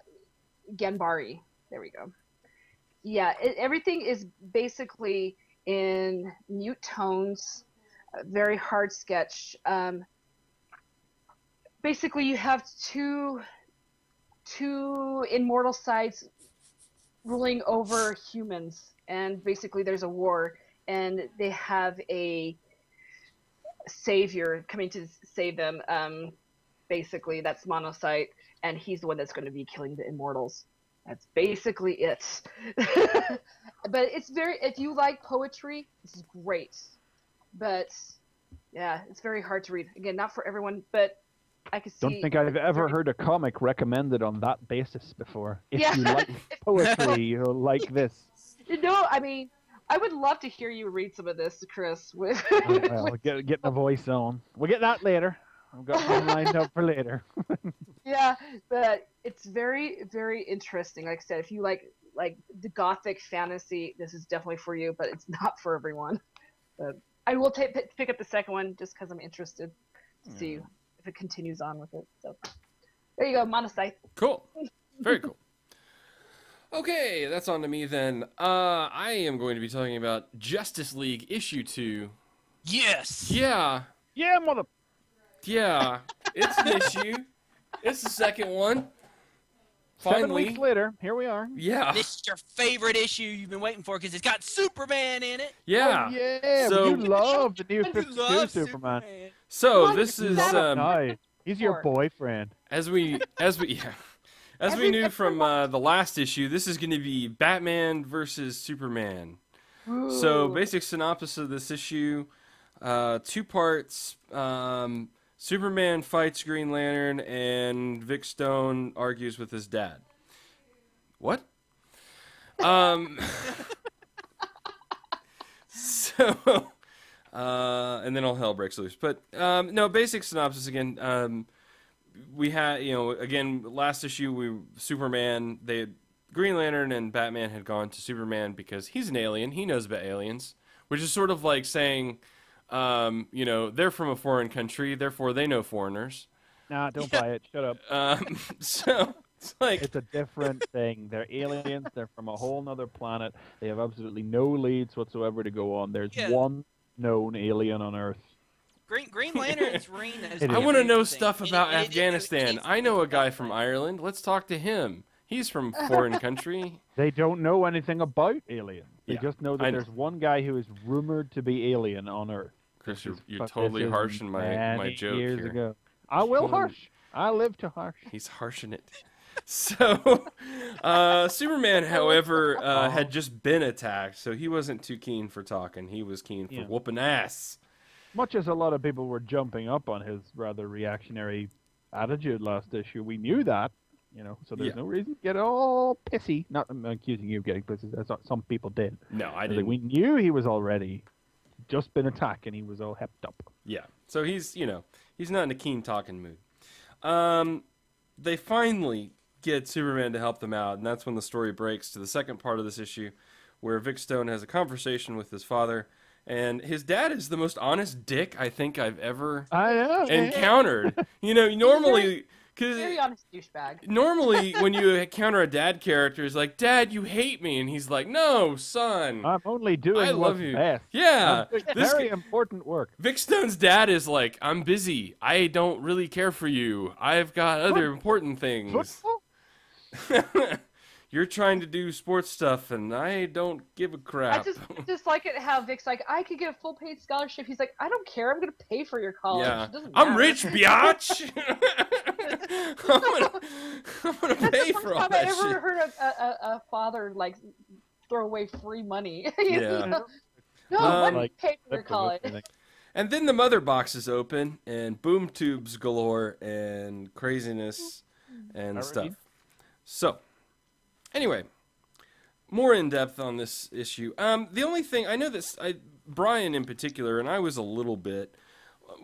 Ganbari. There we go. Yeah, everything is basically in mute tones, very hard sketch. Basically, you have two immortal sides ruling over humans, and basically there's a war, and they have a savior coming to save them. Basically, that's Monocyte, and he's the one that's going to be killing the immortals. That's basically it. But it's if you like poetry, this is great. But yeah, it's very hard to read. Again, not for everyone, but I can see. Don't think I've ever heard a comic recommended on that basis before. If you like poetry, you'll like this. I mean, I would love to hear you read some of this, Chris. Well, get the voice on. We'll get that later. I've got one lined up for later. Yeah, but it's very, very interesting. Like I said, if you like the gothic fantasy, this is definitely for you, but it's not for everyone. But I will pick up the second one just because I'm interested to see if it continues on with it. So there you go, Monocyte. Cool. Very cool. Okay, that's on to me then. I am going to be talking about Justice League issue 2. Yes. Yeah. Yeah, mother. Yeah. It's an issue. It's the second one. Finally. 7 weeks later, here we are. Yeah. This is your favorite issue you've been waiting for because it's got Superman in it. Yeah. Oh, yeah. So, you love the new You 52 love Superman. So this is Nice. He's your boyfriend. as we knew from the last issue, this is going to be Batman versus Superman. Ooh. So basic synopsis of this issue, 2 parts. Superman fights Green Lantern, and Vic Stone argues with his dad. What? So, and then all hell breaks loose. But no, basic synopsis again. We had, again, last issue, Superman, Green Lantern and Batman had gone to Superman because he's an alien. He knows about aliens, which is sort of like saying, they're from a foreign country, therefore they know foreigners. Nah, don't buy it. Shut up. So it's like it's a different thing. They're aliens. They're from a whole nother planet. They have absolutely no leads whatsoever to go on. There's one known alien on Earth. Green Lantern's ring. I want to know stuff about Afghanistan. I know a guy from Ireland. Let's talk to him. He's from foreign country. They don't know anything about aliens. They Yeah, just know that there's one guy who is rumored to be alien on Earth. Chris, you're totally harshing my joke years here. Ago. I will harsh. I live to harsh. He's harshing it. So, Superman, however, had just been attacked, so he wasn't too keen for talking. He was keen for whooping ass. Much as a lot of people were jumping up on his rather reactionary attitude last issue, we knew that, so there's no reason to get all pissy. Not I'm accusing you of getting pissy. That's not, some people did. No, I didn't. We knew he was already just been attacked and he was all hepped up. Yeah. So he's not in a keen talking mood. They finally get Superman to help them out, and that's when the story breaks to the second part of this issue, where Vic Stone has a conversation with his father, and his dad is the most honest dick I think I've ever encountered. Normally, very honest douchebag. Normally, when you encounter a dad character, it's like, "Dad, you hate me," and he's like, "No, son, I'm only doing what's best. Yeah, very important work." Vic Stone's dad is like, "I'm busy. I don't really care for you. I've got other important things." You're trying to do sports stuff, and I don't give a crap. I just like it how Vic's like, I could get a full paid scholarship. He's like, I don't care. I'm going to pay for your college. Yeah. It doesn't I'm matter. rich, biatch. I'm gonna pay for all that That's the first time I shit. ever heard a father like throw away free money. Yeah. No, let me like, pay for your college. And then the mother box is open, and boom tubes galore, and craziness, and stuff. So, anyway, more in depth on this issue. The only thing I know that Brian in particular, and I was a little bit.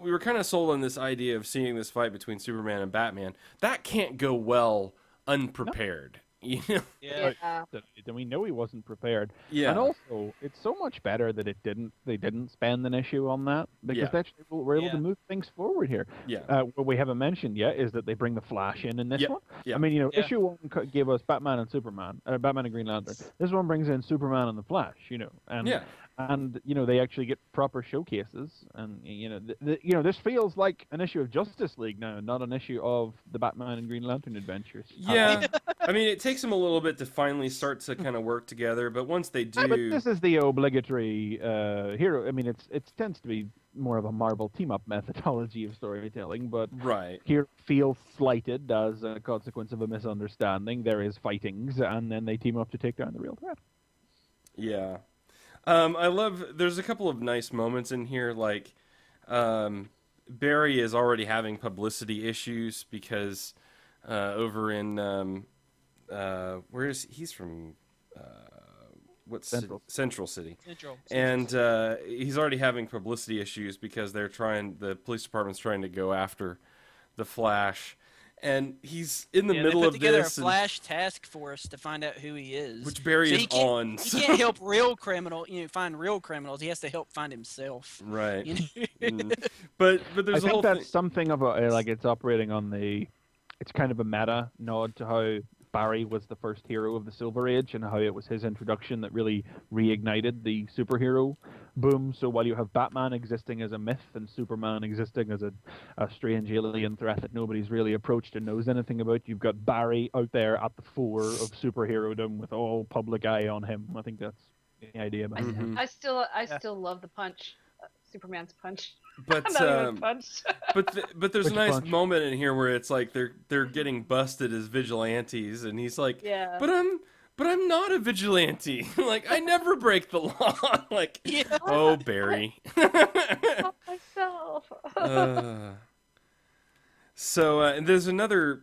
We were kind of sold on this idea of seeing this fight between Superman and Batman. That can't go well unprepared. You know? Yeah. Then we know he wasn't prepared. Yeah. And also, it's so much better that they didn't spend an issue on that, because they actually were able to move things forward here. Yeah. What we haven't mentioned yet is that they bring the Flash in this one. Yeah. I mean, issue 1 gave us Batman and Superman, Batman and Green Lantern. This one brings in Superman and the Flash, and they actually get proper showcases, and this feels like an issue of Justice League now, not an issue of the Batman and Green Lantern adventures. Yeah. I mean, it takes them a little bit to finally start to kind of work together, but once they do... But this is the obligatory hero. I mean, it tends to be more of a Marvel team-up methodology of storytelling, but here feels slighted as a consequence of a misunderstanding. There is fightings, and then they team up to take down the real threat. Yeah. There's a couple of nice moments in here, like Barry is already having publicity issues because over in he's from Central City. And he's already having publicity issues because the police department's trying to go after the Flash. And he's in the middle of this. They put together a Flash task force to find out who he is. Which Barry is on. He can't help find real criminals. He has to help find himself. Right. But there's I think that's something of it's operating on it's kind of a meta nod to how Barry was the first hero of the Silver Age and how it was his introduction that really reignited the superhero boom. So while you have Batman existing as a myth and Superman existing as a strange alien threat that nobody's really approached and knows anything about, you've got Barry out there at the fore of superherodom with all public eye on him. I think that's the idea behind him. I still love the punch, Superman's punch. But but there's a nice moment in here where it's like they're getting busted as vigilantes, and he's like, but I'm not a vigilante. Like, I never break the law. Like, oh, Barry. Myself. And there's another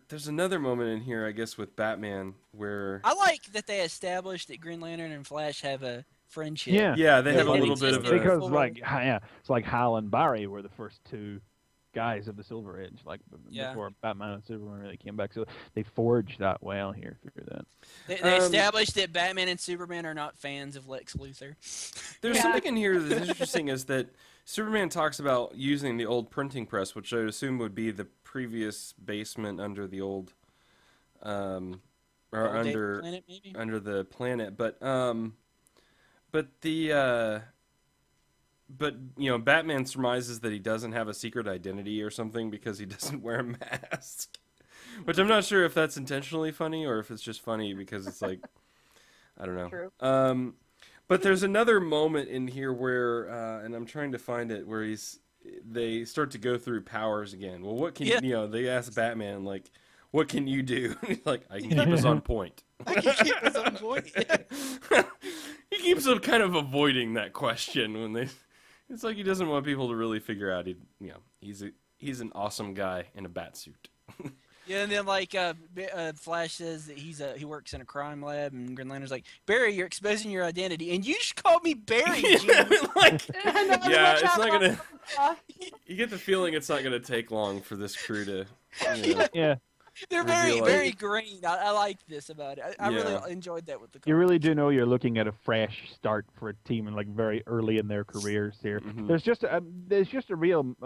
moment in here, I guess, with Batman where I like that they established that Green Lantern and Flash have a friendship. Yeah, they have a little bit of a... Because, it's like Hal and Barry were the first two guys of the Silver Age, before Batman and Superman really came back. So they forged that well here through that. They established that Batman and Superman are not fans of Lex Luthor. There's something in here that's interesting, is that Superman talks about using the old printing press, which I would assume would be the previous basement under the old... under the planet, But Batman surmises that he doesn't have a secret identity or something because he doesn't wear a mask. Which I'm not sure if that's intentionally funny or if it's just funny because it's like, I don't know. True. But there's another moment in here where, and I'm trying to find it, where they start to go through powers again. Well, what can they ask Batman, like, what can you do? He's like, I can keep us on point. I can keep us on point. He keeps on kind of avoiding that question when they. It's like he doesn't want people to really figure out he's an awesome guy in a bat suit. Yeah, and then like Flash says that he works in a crime lab, and Green Lantern's like, Barry, you're exposing your identity, and you just called me Barry. Like, And then yeah, watch it's out not for- gonna. You get the feeling it's not gonna take long for this crew to. You know, Yeah. They're Reveal very, it. very green. I like this about it. I Yeah. really enjoyed that with the. You really do know you're looking at a fresh start for a team and like very early in their careers here. Mhm. There's just a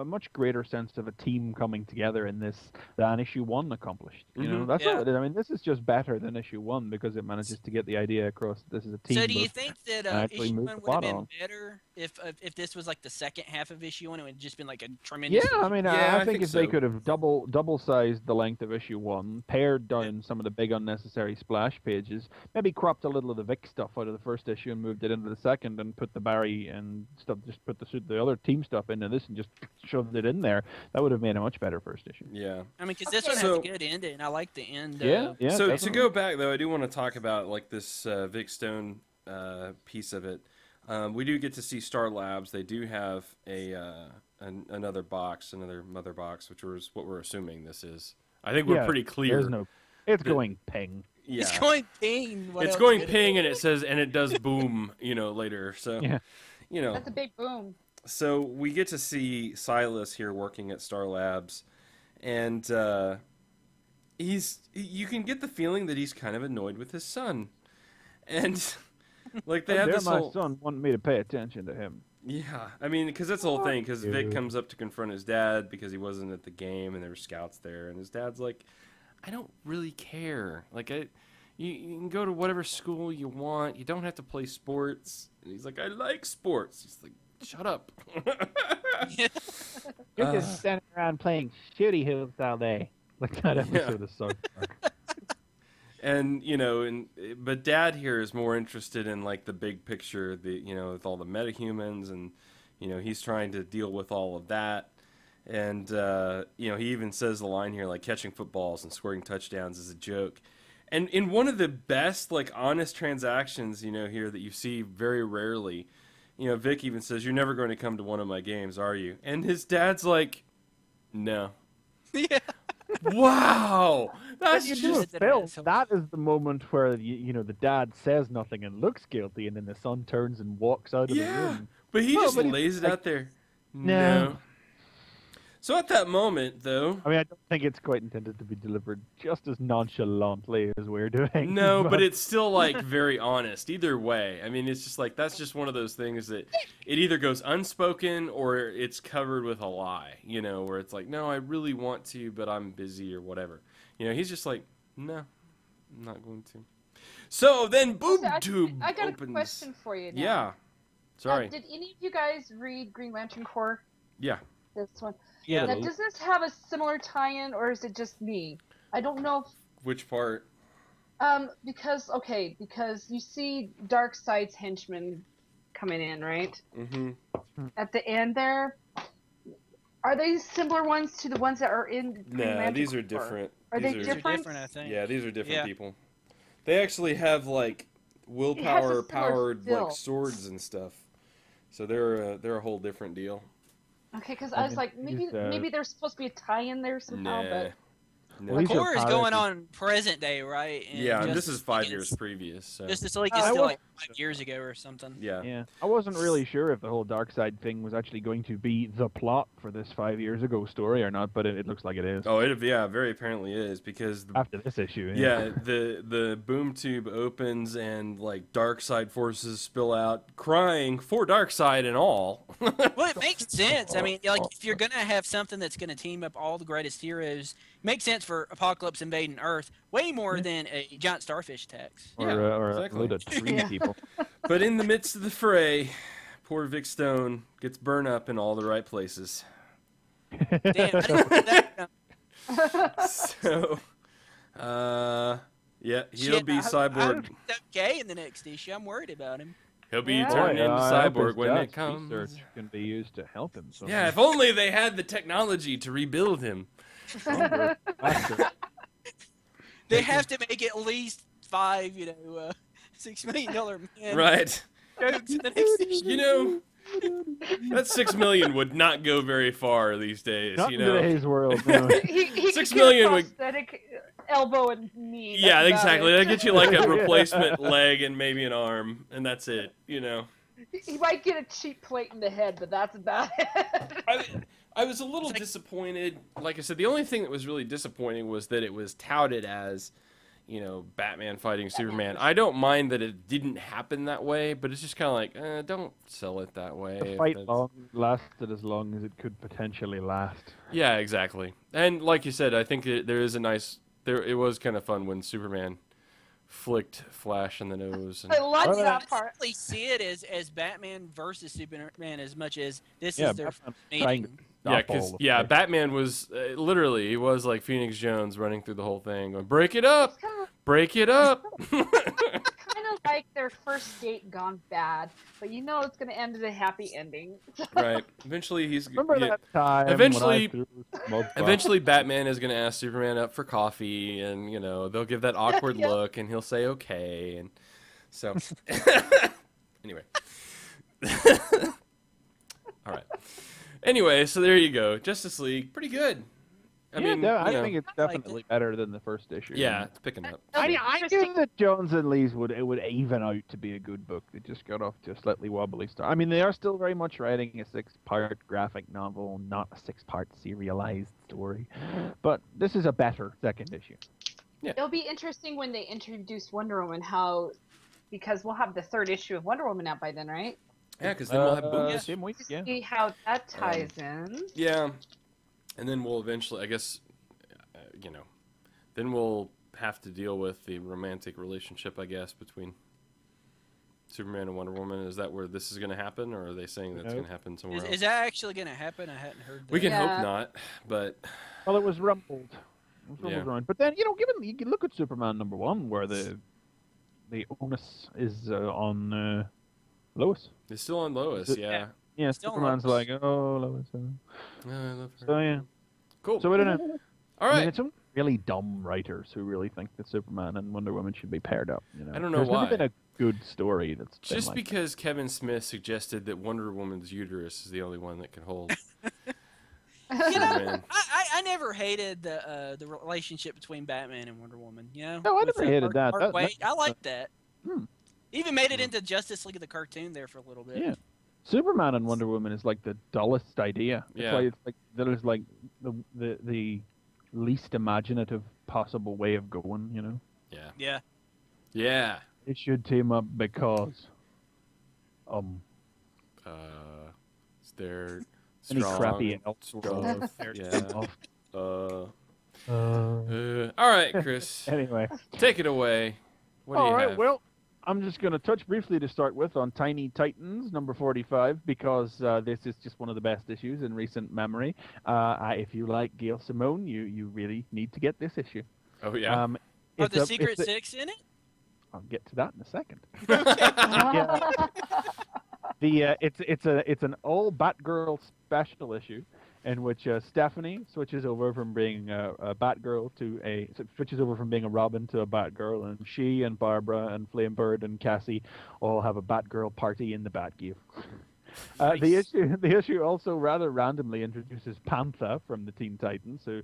much greater sense of a team coming together in this than issue 1 accomplished. You know, Mhm. that's Yeah. all it is. I mean, this is just better than issue 1 because it manages to get the idea across. This is a team. So do you both- think that actually issue move 1 the would have plot been on. better if this was like the second half of issue 1? It would have just been like a tremendous. Yeah, I mean, Yeah, I think if they so. could have double sized the length of issue 1, pared down some of the big unnecessary splash pages, maybe cropped a little of the Vic stuff out of the first issue and moved it into the second, and put the Barry and stuff, just put the other team stuff into this and just shoved it in there, that would have made a much better first issue. yeah. I mean, because this Okay. one So- has a good ending. I like the end. Yeah. So definitely. to go back though, I do want to talk about like this Vic Stone piece of it. We do get to see Star Labs. They do have another mother box, which was what we're assuming this is. I think we're Yeah, pretty clear. There's no. It's that- going ping. Yeah. It's going ping. What It's else going could it ping, be? and it says, and it does boom, later. So, Yeah. That's a big boom. So we get to see Silas here working at Star Labs, and you can get the feeling that he's kind of annoyed with his son, and like they have this my whole son wanted me to pay attention to him. yeah. I mean, because that's the whole thing. Because Vic Dude. comes up to confront his dad because he wasn't at the game, and there were scouts there, and his dad's like, I don't really care. Like you can go to whatever school you want. You don't have to play sports. And he's like, I like sports. He's like, shut up. You're just standing around playing shooty hoops all day. Like that episode of South Park. And but Dad here is more interested in like the big picture, with all the metahumans, and he's trying to deal with all of that. And he even says the line here like catching footballs and scoring touchdowns is a joke. And in one of the best like honest transactions here that you see very rarely, Vic even says, "You're never going to come to one of my games, are you?" And his dad's like, "No." Yeah. Wow, that's You just do a just- film. That is the moment where the dad says nothing and looks guilty, and then the son turns and walks out of the yeah. room. But he No, just but he's lays it like, out there. No. So at that moment, though, I mean, I don't think it's quite intended to be delivered just as nonchalantly as we're doing. no, but it's still like very honest. Either way, I mean, it's just like that's just one of those things that it either goes unspoken or it's covered with a lie. Where it's like, no, I really want to, but I'm busy or whatever. He's just like, no, I'm not going to. So then, Boob So Tube I got opens. a question for you now. Yeah. Sorry. Did any of you guys read Green Lantern Corps? Yeah. This one. Yeah. Now, does this have a similar tie-in, or is it just me? I don't know. Which part? Because you see Darkseid's henchmen coming in, right? Mm-hmm. At the end there. Are they similar ones to the ones that are in Green Nah, Lantern these are Corps? different. Are These they These are different? different, I think. Yeah, these are different Yeah. people. They actually have like willpower similar powered feel. like swords and stuff. So they're a whole different deal. Okay, because I was like, maybe there's supposed to be a tie-in there somehow, Nah. but No. Well, these are Core is going pirates. on present day, right? And Yeah, and just this is 5 like years it's- previous. So. Just it's like I it's still was- like 5 years ago or something. Yeah. Yeah, I wasn't really sure if the whole Darkseid thing was actually going to be the plot for this 5 years ago story or not, but it looks like it is. Oh, yeah, very apparently is because After this issue. yeah, the boom tube opens and like Darkseid forces spill out, crying for Darkseid and all. Well, it makes sense. I mean, like if you're gonna have something that's gonna team up all the greatest heroes, it makes sense for Apocalypse invading Earth way more than a giant starfish attacks. Or, Yeah, or exactly. a load of tree Yeah. people. But in the midst of the fray, poor Vic Stone gets burned up in all the right places. Damn, I didn't see that. So, yeah, he'll Shit, be I cyborg. hope he's okay in the next issue. I'm worried about him. He'll be Yeah. turned into I hope cyborg his when it dad's comes. research can be used to help him. So Yeah, if only they had the technology to rebuild him. They have to make at least 5, $6 million man. Right. jokes in the next issue. That 6 million would not go very far these days. Not You in know, today's world. No. He 6 could million get a would. prosthetic elbow and knee. Yeah, that's about exactly. it. That gets you like a replacement leg and maybe an arm, and that's it. You know. He might get a cheap plate in the head, but that's about it. I was a little disappointed. Like I said, the only thing that was really disappointing was that it was touted as, you know, Batman fighting Superman. I don't mind that it didn't happen that way, but it's just kind of like, don't sell it that way. The fight lasted as long as it could potentially last. Yeah, exactly. And like you said, I think there is a nice. It was kind of fun when Superman flicked Flash in the nose. And, I love I that part. honestly see it as Batman versus Superman as much as this Yeah, is their Batman's meeting. trying to yeah, stop all because the fight. Batman was literally he was like Phoenix Jones running through the whole thing, going, "Break it up, break it up." Kind of like their first date gone bad, but you know it's going to end in a happy ending. Right. Eventually, he's Remember yeah, that time Eventually- when I threw smoke bomb? Eventually, Batman is going to ask Superman up for coffee, and you know they'll give that awkward Yep. look, and he'll say okay, and so anyway. All right. Anyway, so there you go. Justice League, pretty good. I mean, no, I you know, think it's definitely better than the first issue. yeah, it's picking up. I knew that Jones and Lee's would even out to be a good book. They just got off to a slightly wobbly start. I mean, they are still very much writing a 6-part graphic novel, not a 6-part serialized story. But this is a better second issue. It'll be interesting when they introduce Wonder Woman, because we'll have the third issue of Wonder Woman out by then, right? Yeah, because then we'll have books. Same week, yeah. See how that ties in. Yeah, and then we'll eventually, I guess, you know, then we'll have to deal with the romantic relationship, I guess, between Superman and Wonder Woman. Is that where this is going to happen, or are they saying that's going to happen somewhere else? Is that actually going to happen? I hadn't heard that. We can Yeah. hope not, but Well, it was rumbled. Yeah. Around. But then, you know, given you can look at Superman #1, where the onus is on Lois. it's still on Lois. Is it- Yeah. Yeah, Still Superman's Lois. like, oh, Lois. I love her. So yeah. Cool. So I don't know. All I mean, right. it's some really dumb writers who really think that Superman and Wonder Woman should be paired up. You know? I don't know There's why. never been a good story that's been Just like because Kevin Smith suggested that Wonder Woman's uterus is the only one that can hold Superman. I never hated the relationship between Batman and Wonder Woman. You know, No, I With never the hated that. Mark That- Waid. I like that. Hmm. Even made it into Justice League of the cartoon there for a little bit. Yeah. Superman and Wonder Woman is like the dullest idea. It's Yeah. like, it's like that is like the least imaginative possible way of going. You know, Yeah. Yeah. Yeah. it should team up because They're any strong. crappy elf strong. they're Yeah. off. All right, Chris. Anyway. Take it away. What do All you right, have? well, I'm just going to touch briefly to start with on Tiny Titans number 45 because this is just one of the best issues in recent memory. If you like Gail Simone, you really need to get this issue. Oh, yeah. Are It's the a- Secret it's a- Six in it? I'll get to that in a second. It's an all Batgirl special issue in which Stephanie switches over from being a Batgirl switches over from being a Robin to a Batgirl, and she and Barbara and Flamebird and Cassie all have a Batgirl party in the Batcave. The issue also rather randomly introduces Panther from the Teen Titans, who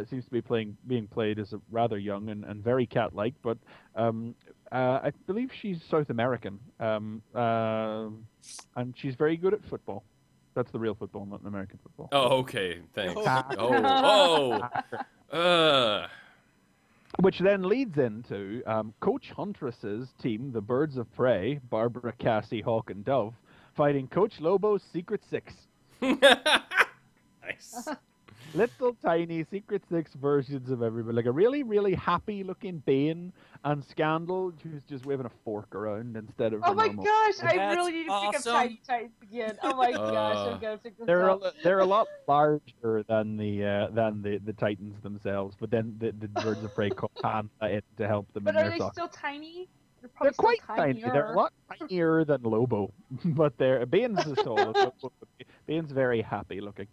seems to be being played as a rather young and very cat-like, but I believe she's South American, and she's very good at football. That's the real football, not American football. Oh, okay. Thanks. Oh. Which then leads into Coach Huntress's team, the Birds of Prey, Barbara, Cassie, Hawk, and Dove, fighting Coach Lobo's Secret Six. Nice. Little tiny Secret Six versions of everybody. Like a really, really happy-looking Bane and Scandal, who's just waving a fork around instead of Oh a my normal. gosh, I That's really need to pick up awesome. Tiny Titans again. Oh my gosh, I'm gonna pick this They're up. they're a lot larger than the Titans themselves, but then the Birds of Prey call Panther in to help them But in are their they soccer. still tiny? They're Probably quite still tiny. They're a lot tinier than Lobo, but Bane's as tall as Lobo. Bane's very happy looking,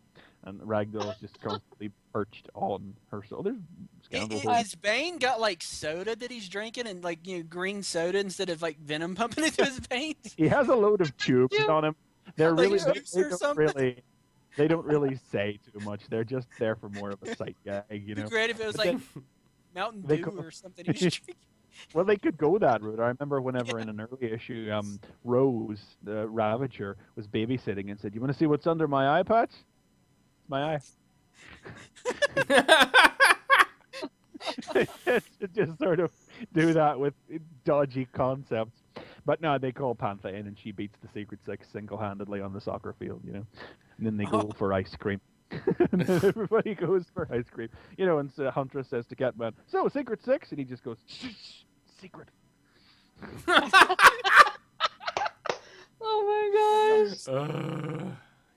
and Ragdoll's just constantly perched on her shoulders. Is Bane got like soda that he's drinking and green soda instead of like venom pumping into his veins? He has a load of tubes on him They're Like really a they juice or don't something? really they don't really say too much. They're just there for more of a sight gag, you It'd know. be great if it was But like Mountain they Dew co- or something he was drinking. Well, they could go that route. I remember whenever Yeah. in an early issue, Rose, the Ravager, was babysitting and said, "You want to see what's under my eye patch? My eye." Just sort of do that with dodgy concepts. But no, they call Panther in, and she beats the Secret Six single-handedly on the soccer field, you know. And then they go for ice cream. And then everybody goes for ice cream, you know. And so Huntress says to Catman, "So Secret Six," and he just goes, "Shh, secret." Oh my gosh.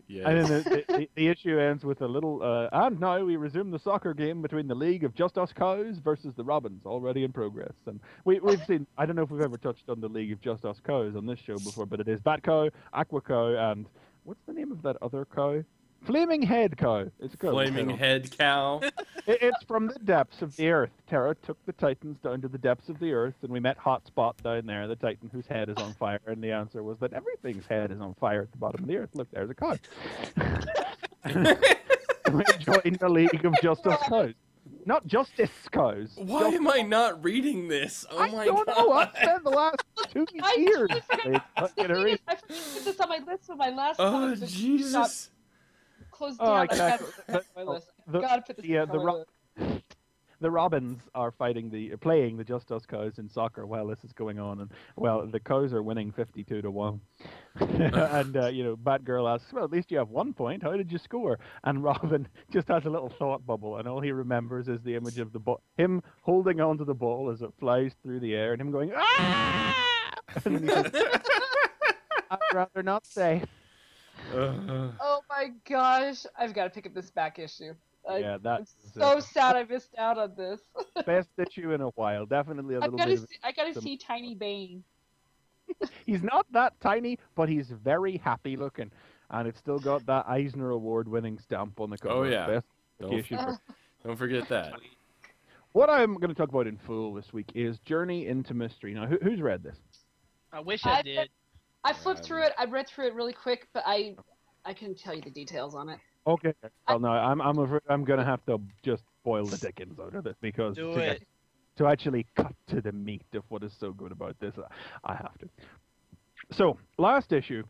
Yes. And then the issue ends with a little, and now we resume the soccer game between the League of Just Us Cows versus the Robins, already in progress. And we've seen, I don't know if we've ever touched on the League of Just Us Cows on this show before, but it is Bat Cow, Aqua Cow, and what's the name of that other cow? Flaming Head Cow. It's a cow. Flaming Head Cow. It's from the depths of the earth. Terra took the Titans down to the depths of the earth, and we met Hotspot down there, the Titan whose head is on fire. And the answer was that everything's head is on fire at the bottom of the earth. Look, there's a cow. We joined the League of Justice Cows. Not Justice Cows. Why am I not reading this? Oh my I don't god. know. I've spent the last 2 years. I forgot to put this on my list of my last Oh comics that Jesus. closed Oh, down. I exactly. gotta put it on my list. The- Gotta put this on my list. The Robins are playing the Just Us Cows in soccer while this is going on, and well, the Cows are winning 52-1. And you know, Batgirl asks, "Well, at least you have 1 point. How did you score?" And Robin just has a little thought bubble, and all he remembers is the image of the him holding onto the ball as it flies through the air, and him going, "Ah!" And he says, "I'd rather not say." Oh my gosh, I've got to pick up this back issue. Yeah, I'm that's so sad I missed out on this. best issue in a while. Definitely a I little gotta bit. Of, see, I gotta see Tiny Bane. he's not that tiny, but he's very happy looking, and it's still got that Eisner Award-winning stamp on the cover. Oh, yeah. Best Don't- issue for- Don't forget that. What I'm going to talk about in full this week is Journey into Mystery. Now, who's read this? I wish I I- did. I flipped through it. I read through it really quick, but I couldn't tell you the details on it. Okay. Well, no, I'm afraid I'm going to have to just boil the dickens out of it because Do to, it. to actually cut to the meat of what is so good about this, I have to. So, last issue,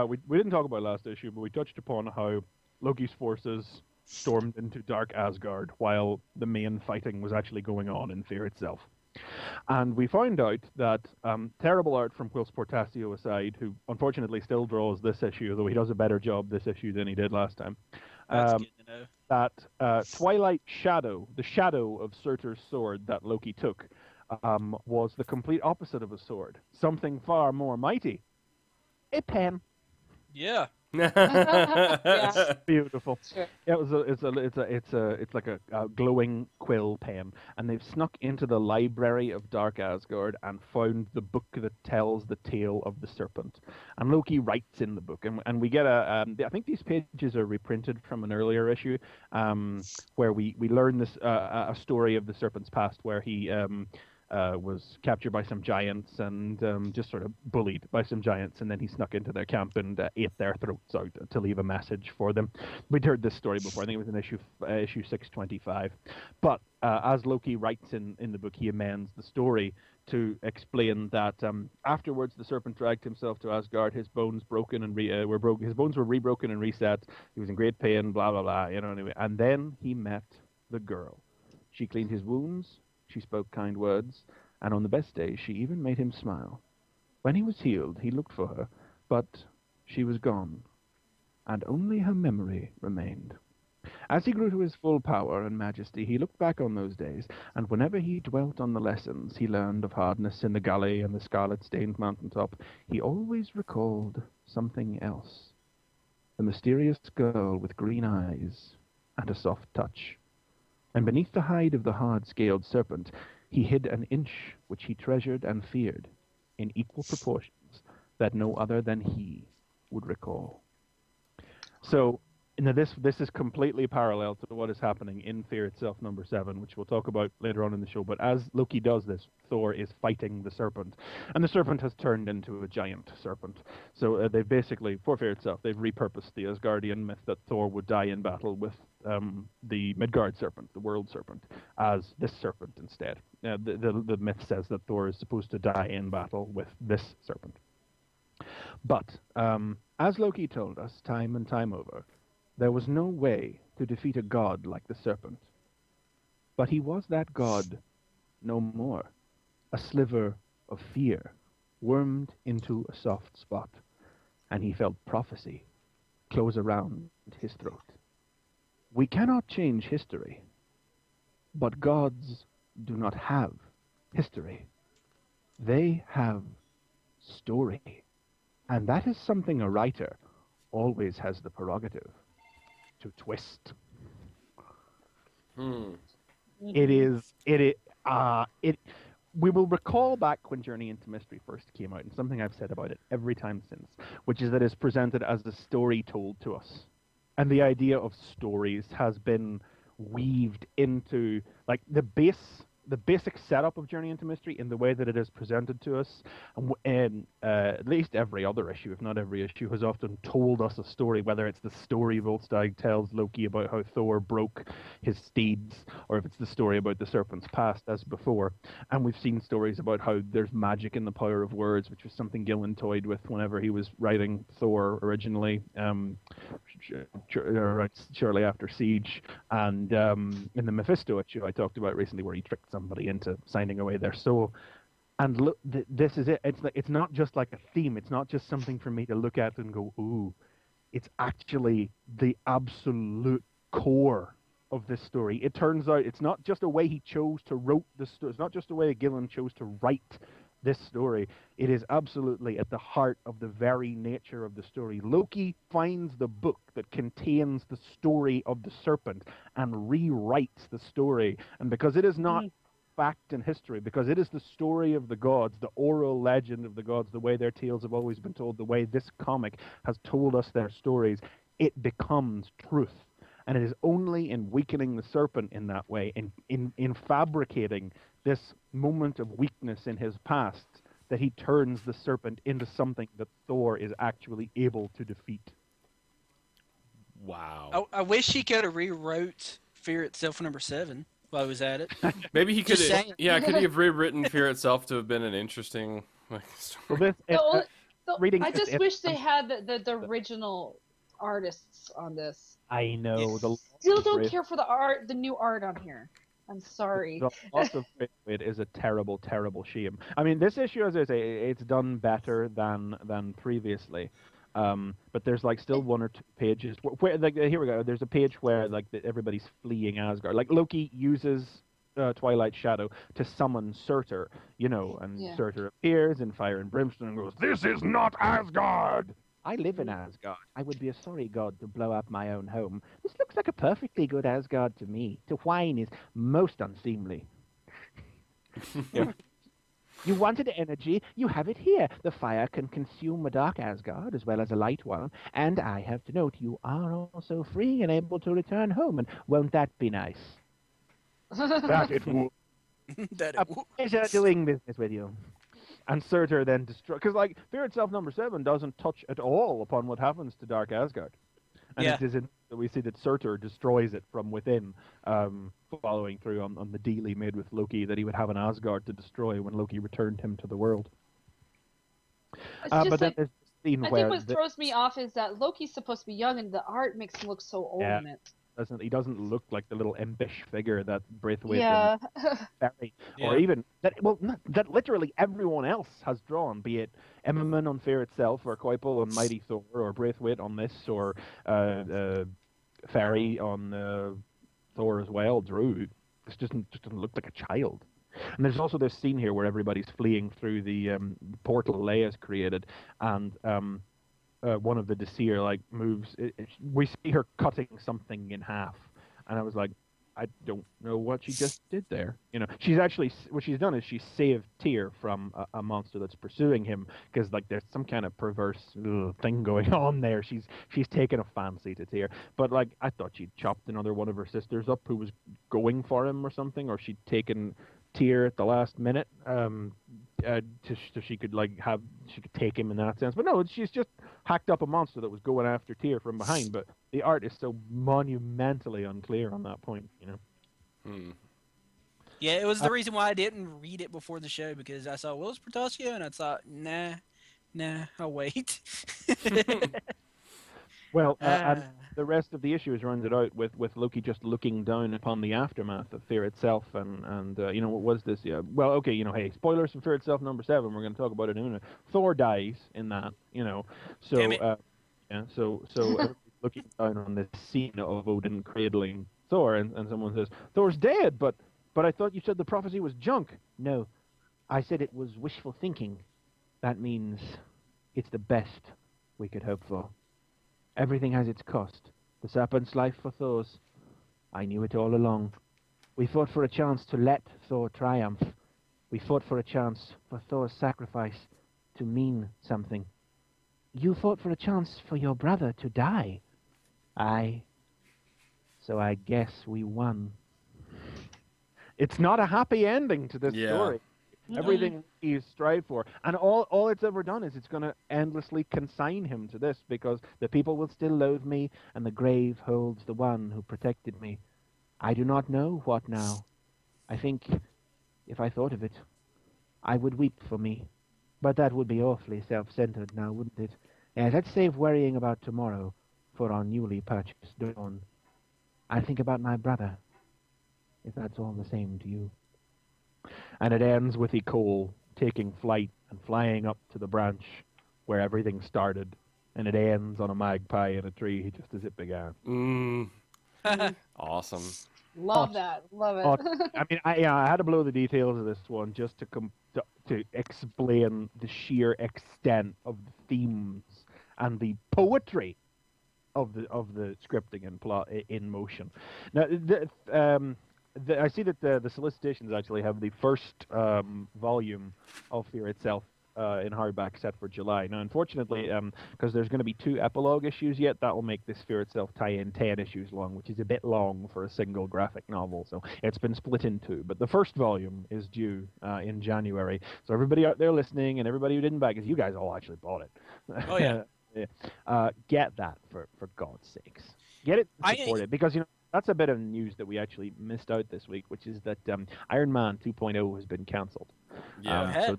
we didn't talk about last issue, but we touched upon how Loki's forces stormed into Dark Asgard while the main fighting was actually going on in Fear itself. And we found out that terrible art from Whilce Portacio aside, who unfortunately still draws this issue, though he does a better job this issue than he did last time, That's good to know. that Twilight Shadow, the shadow of Surtur's sword that Loki took, was the complete opposite of a sword. Something far more mighty. A pen. Yeah. Yeah. Beautiful. Sure. Yeah, it's like a glowing quill pen, and they've snuck into the library of Dark Asgard and found the book that tells the tale of the serpent. And Loki writes in the book, and we get I think these pages are reprinted from an earlier issue, where we learn this a story of the serpent's past, where he was captured by some giants and just sort of bullied by some giants, and then he snuck into their camp and ate their throats out to leave a message for them. We'd heard this story before. I think it was in issue 625. But as Loki writes in the book, he amends the story to explain that afterwards the serpent dragged himself to Asgard. His bones broken and his bones were rebroken and reset. He was in great pain. Blah blah blah. You know. Anyway, and then he met the girl. She cleaned his wounds. She spoke kind words, and on the best day, she even made him smile. When he was healed, he looked for her, but she was gone, and only her memory remained. As he grew to his full power and majesty, he looked back on those days, and whenever he dwelt on the lessons he learned of hardness in the galley and the scarlet-stained mountaintop, he always recalled something else. The mysterious girl with green eyes and a soft touch. And beneath the hide of the hard-scaled serpent, he hid an inch which he treasured and feared, in equal proportions that no other than he would recall. So, Now, this is completely parallel to what is happening in Fear Itself #7, which we'll talk about later on in the show. But as Loki does this, Thor is fighting the serpent, and the serpent has turned into a giant serpent. So they've basically, for Fear Itself, they've repurposed the Asgardian myth that Thor would die in battle with the Midgard serpent, the world serpent, as this serpent instead. The myth says that Thor is supposed to die in battle with this serpent. But as Loki told us time and time over, there was no way to defeat a god like the serpent. But he was that god no more. A sliver of fear wormed into a soft spot, and he felt prophecy close around his throat. We cannot change history, but gods do not have history. They have story. And that is something a writer always has the prerogative to twist. We will recall back when Journey into Mystery first came out, and something I've said about it every time since, which is that it's presented as a story told to us. And the idea of stories has been weaved into, like, the basic setup of Journey into Mystery in the way that it is presented to us, and at least every other issue, if not every issue, has often told us a story, whether it's the story Volstagg tells Loki about how Thor broke his steeds, or if it's the story about the serpent's past, as before. And we've seen stories about how there's magic in the power of words, which was something Gillen toyed with whenever he was writing Thor originally, shortly after Siege, and in the Mephisto issue I talked about recently, where he tricked somebody into signing away their soul. And look, this is it. It's not just like a theme. It's not just something for me to look at and go, ooh. It's actually the absolute core of this story. It turns out it's not just a way he chose to wrote the story. It's not just a way Gillen chose to write this story. It is absolutely at the heart of the very nature of the story. Loki finds the book that contains the story of the serpent and rewrites the story. And because it is not fact and history, because it is the story of the gods, the oral legend of the gods, the way their tales have always been told, the way this comic has told us their stories, it becomes truth. And it is only in weakening the serpent in that way, in fabricating this moment of weakness in his past, that he turns the serpent into something that Thor is actually able to defeat. Wow. I wish he could have rewrote Fear Itself #7 while I was at it. Maybe he could Just have, saying. could he have rewritten Fear Itself to have been an interesting story? Well, I just wish they had the original artists on this. I know. Still don't care for the new art on here. I'm sorry. The loss of it is a terrible, terrible shame. I mean, this issue, as I say, it's done better than previously. But there's like still one or two pages where like, here we go. There's a page where like everybody's fleeing Asgard. Like Loki uses Twilight Shadow to summon Surtur, and Surtur appears in fire and brimstone and goes, "This is not Asgard. I live in Asgard. I would be a sorry god to blow up my own home. This looks like a perfectly good Asgard to me. To whine is most unseemly." You wanted energy, you have it here. The fire can consume a dark Asgard as well as a light one. And I have to note, you are also free and able to return home. And won't that be nice? That it would. A pleasure doing business with you. And Surtur then destroys... Because, like, Fear Itself #7 doesn't touch at all upon what happens to Dark Asgard. And it is in that we see that Surtur destroys it from within, following through on the deal he made with Loki that he would have an Asgard to destroy when Loki returned him to the world. But then there's the scene where... I think what throws me off is that Loki's supposed to be young, and the art makes him look so old in it. He doesn't look like the little impish figure that Braithwaite and Barry, or even that literally everyone else has drawn, be it Emmerman on Fear Itself, or Koipel on Mighty Thor, or Braithwaite on this, or Ferry on Thor as well. Drew just doesn't look like a child. And there's also this scene here where everybody's fleeing through the portal Leia's created, and one of the Disir moves. We see her cutting something in half, and I was like, I don't know what she just did there. She's actually what she's done is she saved Tyr from a monster that's pursuing him because like there's some kind of perverse thing going on there. She's taken a fancy to Tyr, but like I thought she'd chopped another one of her sisters up who was going for him or something, or she'd taken Tyr at the last minute so she could take him in that sense. But no, she's just hacked up a monster that was going after Tyr from behind. But the art is so monumentally unclear on that point. Yeah, it was the reason why I didn't read it before the show, because I saw Willis Portacio and I thought, nah, I'll wait. Well, and the rest of the issue is rounded out with Loki just looking down upon the aftermath of Fear itself, and what was this? Yeah, well, okay, hey, spoilers for Fear itself #7. We're going to talk about it in a minute. Thor dies in that, so so everybody's looking down on this scene of Odin cradling Thor, and someone says Thor's dead, but I thought you said the prophecy was junk. No, I said it was wishful thinking. That means it's the best we could hope for. Everything has its cost. The serpent's life for Thor's. I knew it all along. We fought for a chance to let Thor triumph. We fought for a chance for Thor's sacrifice to mean something. You fought for a chance for your brother to die. Aye. So I guess we won. It's not a happy ending to this story. Everything he's strived for. And all it's ever done is it's going to endlessly consign him to this, because the people will still loathe me, and the grave holds the one who protected me. I do not know what now. I think, if I thought of it, I would weep for me. But that would be awfully self-centered now, wouldn't it? Yes, let's save worrying about tomorrow for our newly purchased dawn. I think about my brother, if that's all the same to you. And it ends with Cole taking flight and flying up to the branch where everything started. And it ends on a magpie in a tree just as it began. Awesome. Love that. Love it. I mean, I had to blow the details of this one just to explain the sheer extent of the themes and the poetry of the scripting and plot in motion. Now, I see that the solicitations actually have the first volume of Fear itself in hardback set for July. Now, unfortunately, because there's going to be 2 epilogue issues yet, that will make this Fear itself tie-in 10 issues long, which is a bit long for a single graphic novel. So it's been split in 2. But the first volume is due in January. So everybody out there listening and everybody who didn't buy it, because you guys all actually bought it. Oh, yeah. Get that for God's sakes. Get it and support it, because, that's a bit of news that we actually missed out this week, which is that Iron Man 2.0 has been cancelled. Yeah. So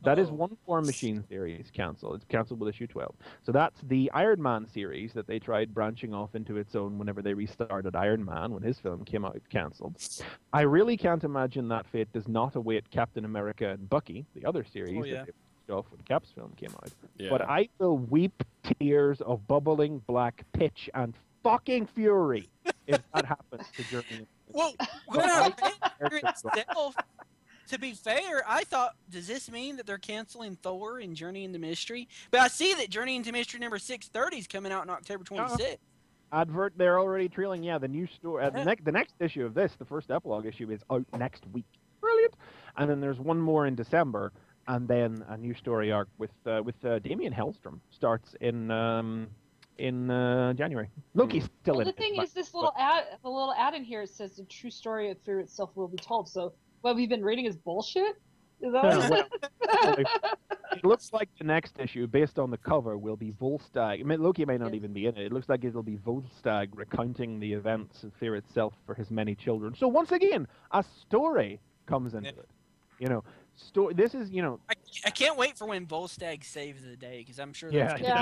that is one War Machine series cancelled. It's cancelled with issue 12. So that's the Iron Man series that they tried branching off into its own whenever they restarted Iron Man when his film came out, cancelled. I really can't imagine that fate does not await Captain America and Bucky, the other series that they pushed off when Cap's film came out. Yeah. But I will weep tears of bubbling black pitch and fucking fury if that happens to Journey. Well, to be fair, I thought, does this mean that they're canceling Thor and Journey into Mystery? But I see that Journey into Mystery number 630 is coming out on October 26th. Advert, they're already trailing. Yeah, the new story. The next issue of this, the first epilogue issue, is out next week. Brilliant. And then there's one more in December, and then a new story arc with Damian Hellstrom starts in January. Loki's still in. The thing is, this little ad in here, it says the true story of Fear itself will be told. So what we've been reading is bullshit. Is that it looks like the next issue, based on the cover, will be Volstagg. I mean, Loki may not even be in it. It looks like it'll be Volstagg recounting the events of Fear itself for his many children. So once again, a story comes into it. This is, I can't wait for when Volstagg saves the day, because I'm sure That's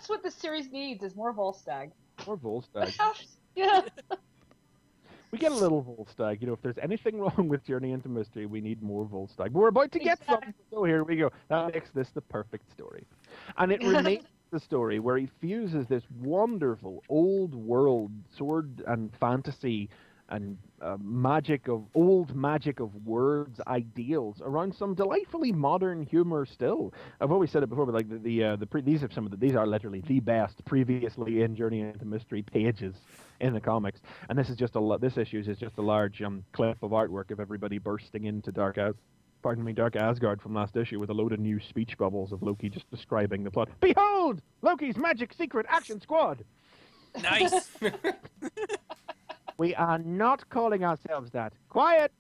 what the series needs, is more Volstagg. More Volstagg. Yeah. We get a little Volstagg. If there's anything wrong with Journey into Mystery, we need more Volstagg. But we're about to get some, so here we go. That makes this the perfect story. And it remains the story where he fuses this wonderful old world sword and fantasy old magic of words, ideals around some delightfully modern humor. Still, I've always said it before, but like these are literally the best previously in Journey into Mystery pages in the comics, and this issue is just a large clip of artwork of everybody bursting into Dark Asgard from last issue with a load of new speech bubbles of Loki just describing the plot. Behold, Loki's magic secret action squad. Nice. We are not calling ourselves that. Quiet.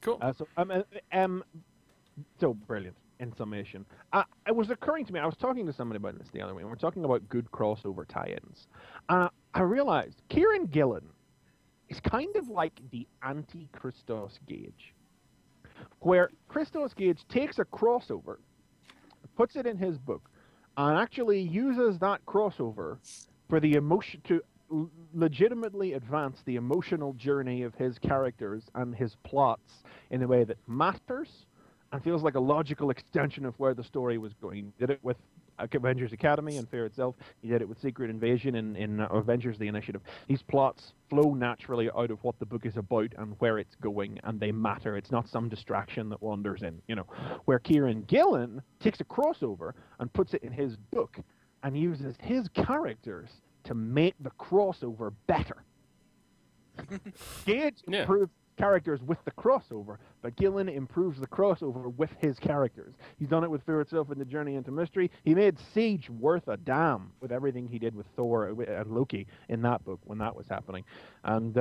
Cool. So brilliant. In summation, it was occurring to me. I was talking to somebody about this the other way, and we're talking about good crossover tie-ins. I realized Kieran Gillen is kind of like the anti-Christos Gage, where Christos Gage takes a crossover, puts it in his book, and actually uses that crossover for the emotion to legitimately advance the emotional journey of his characters and his plots in a way that matters and feels like a logical extension of where the story was going. He did it with Avengers Academy and Fear Itself. He did it with Secret Invasion in Avengers The Initiative. These plots flow naturally out of what the book is about and where it's going, and they matter. It's not some distraction that wanders in, Where Kieran Gillen takes a crossover and puts it in his book and uses his characters to make the crossover better. Gage improves characters with the crossover, but Gillen improves the crossover with his characters. He's done it with Fear Itself and the Journey into Mystery. He made Siege worth a damn with everything he did with Thor and Loki in that book when that was happening. And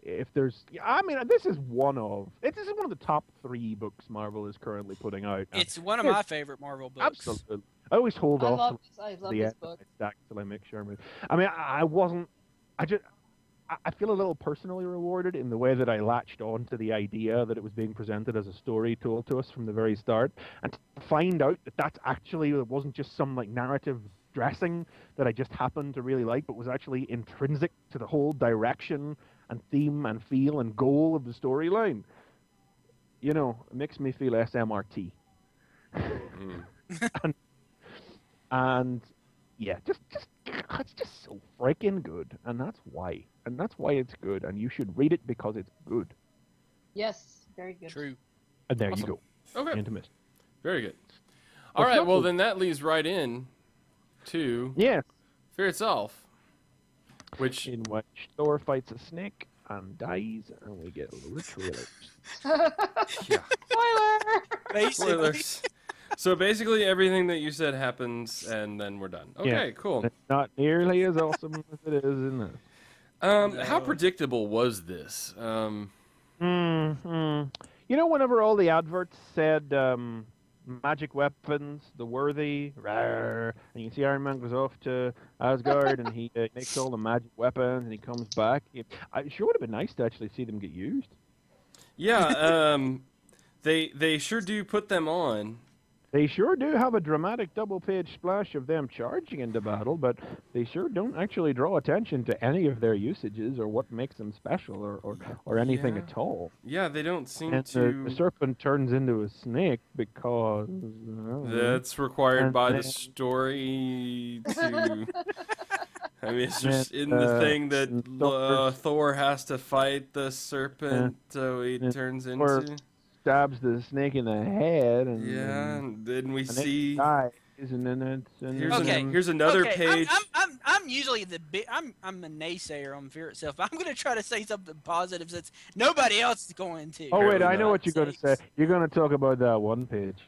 if there's, this is one of the top 3 books Marvel is currently putting out. It's one of my favorite Marvel books. Absolutely. I always hold off I love this book. Till I make sure. I feel a little personally rewarded in the way that I latched on to the idea that it was being presented as a story told to us from the very start, and to find out that it wasn't just some narrative dressing that I just happened to really like, but was actually intrinsic to the whole direction and theme and feel and goal of the storyline. It makes me feel SMRT. and yeah, it's just so freaking good, and that's why it's good, and you should read it because it's good. Yes, very good. True. And there Awesome. you go. Okay. Into Mystery. Very good. All right, well then that leads right in to Fear Itself, which in which Thor fights a snake and dies, and we get literally Spoiler. spoilers. So basically, everything that you said happens, and then we're done. Okay, cool. It's not nearly as awesome as it is in this. How predictable was this? Whenever all the adverts said magic weapons, the worthy, rawr, and you can see Iron Man goes off to Asgard and he makes all the magic weapons and he comes back. It sure would have been nice to actually see them get used. Yeah, they sure do put them on. They sure do have a dramatic double-page splash of them charging into battle, but they sure don't actually draw attention to any of their usages or what makes them special or anything at all. Yeah, they don't seem and to... The serpent turns into a snake because... That's required by the story to... it's just in the thing that Thor has to fight the serpent, so he turns into... Stabs the snake in the head, and then we see. Dies, and then here's another page. I'm usually I'm a naysayer on Fear Itself. I'm going to try to say something positive since nobody else is going to. Oh wait, I know what you're going to say. You're going to talk about that one page.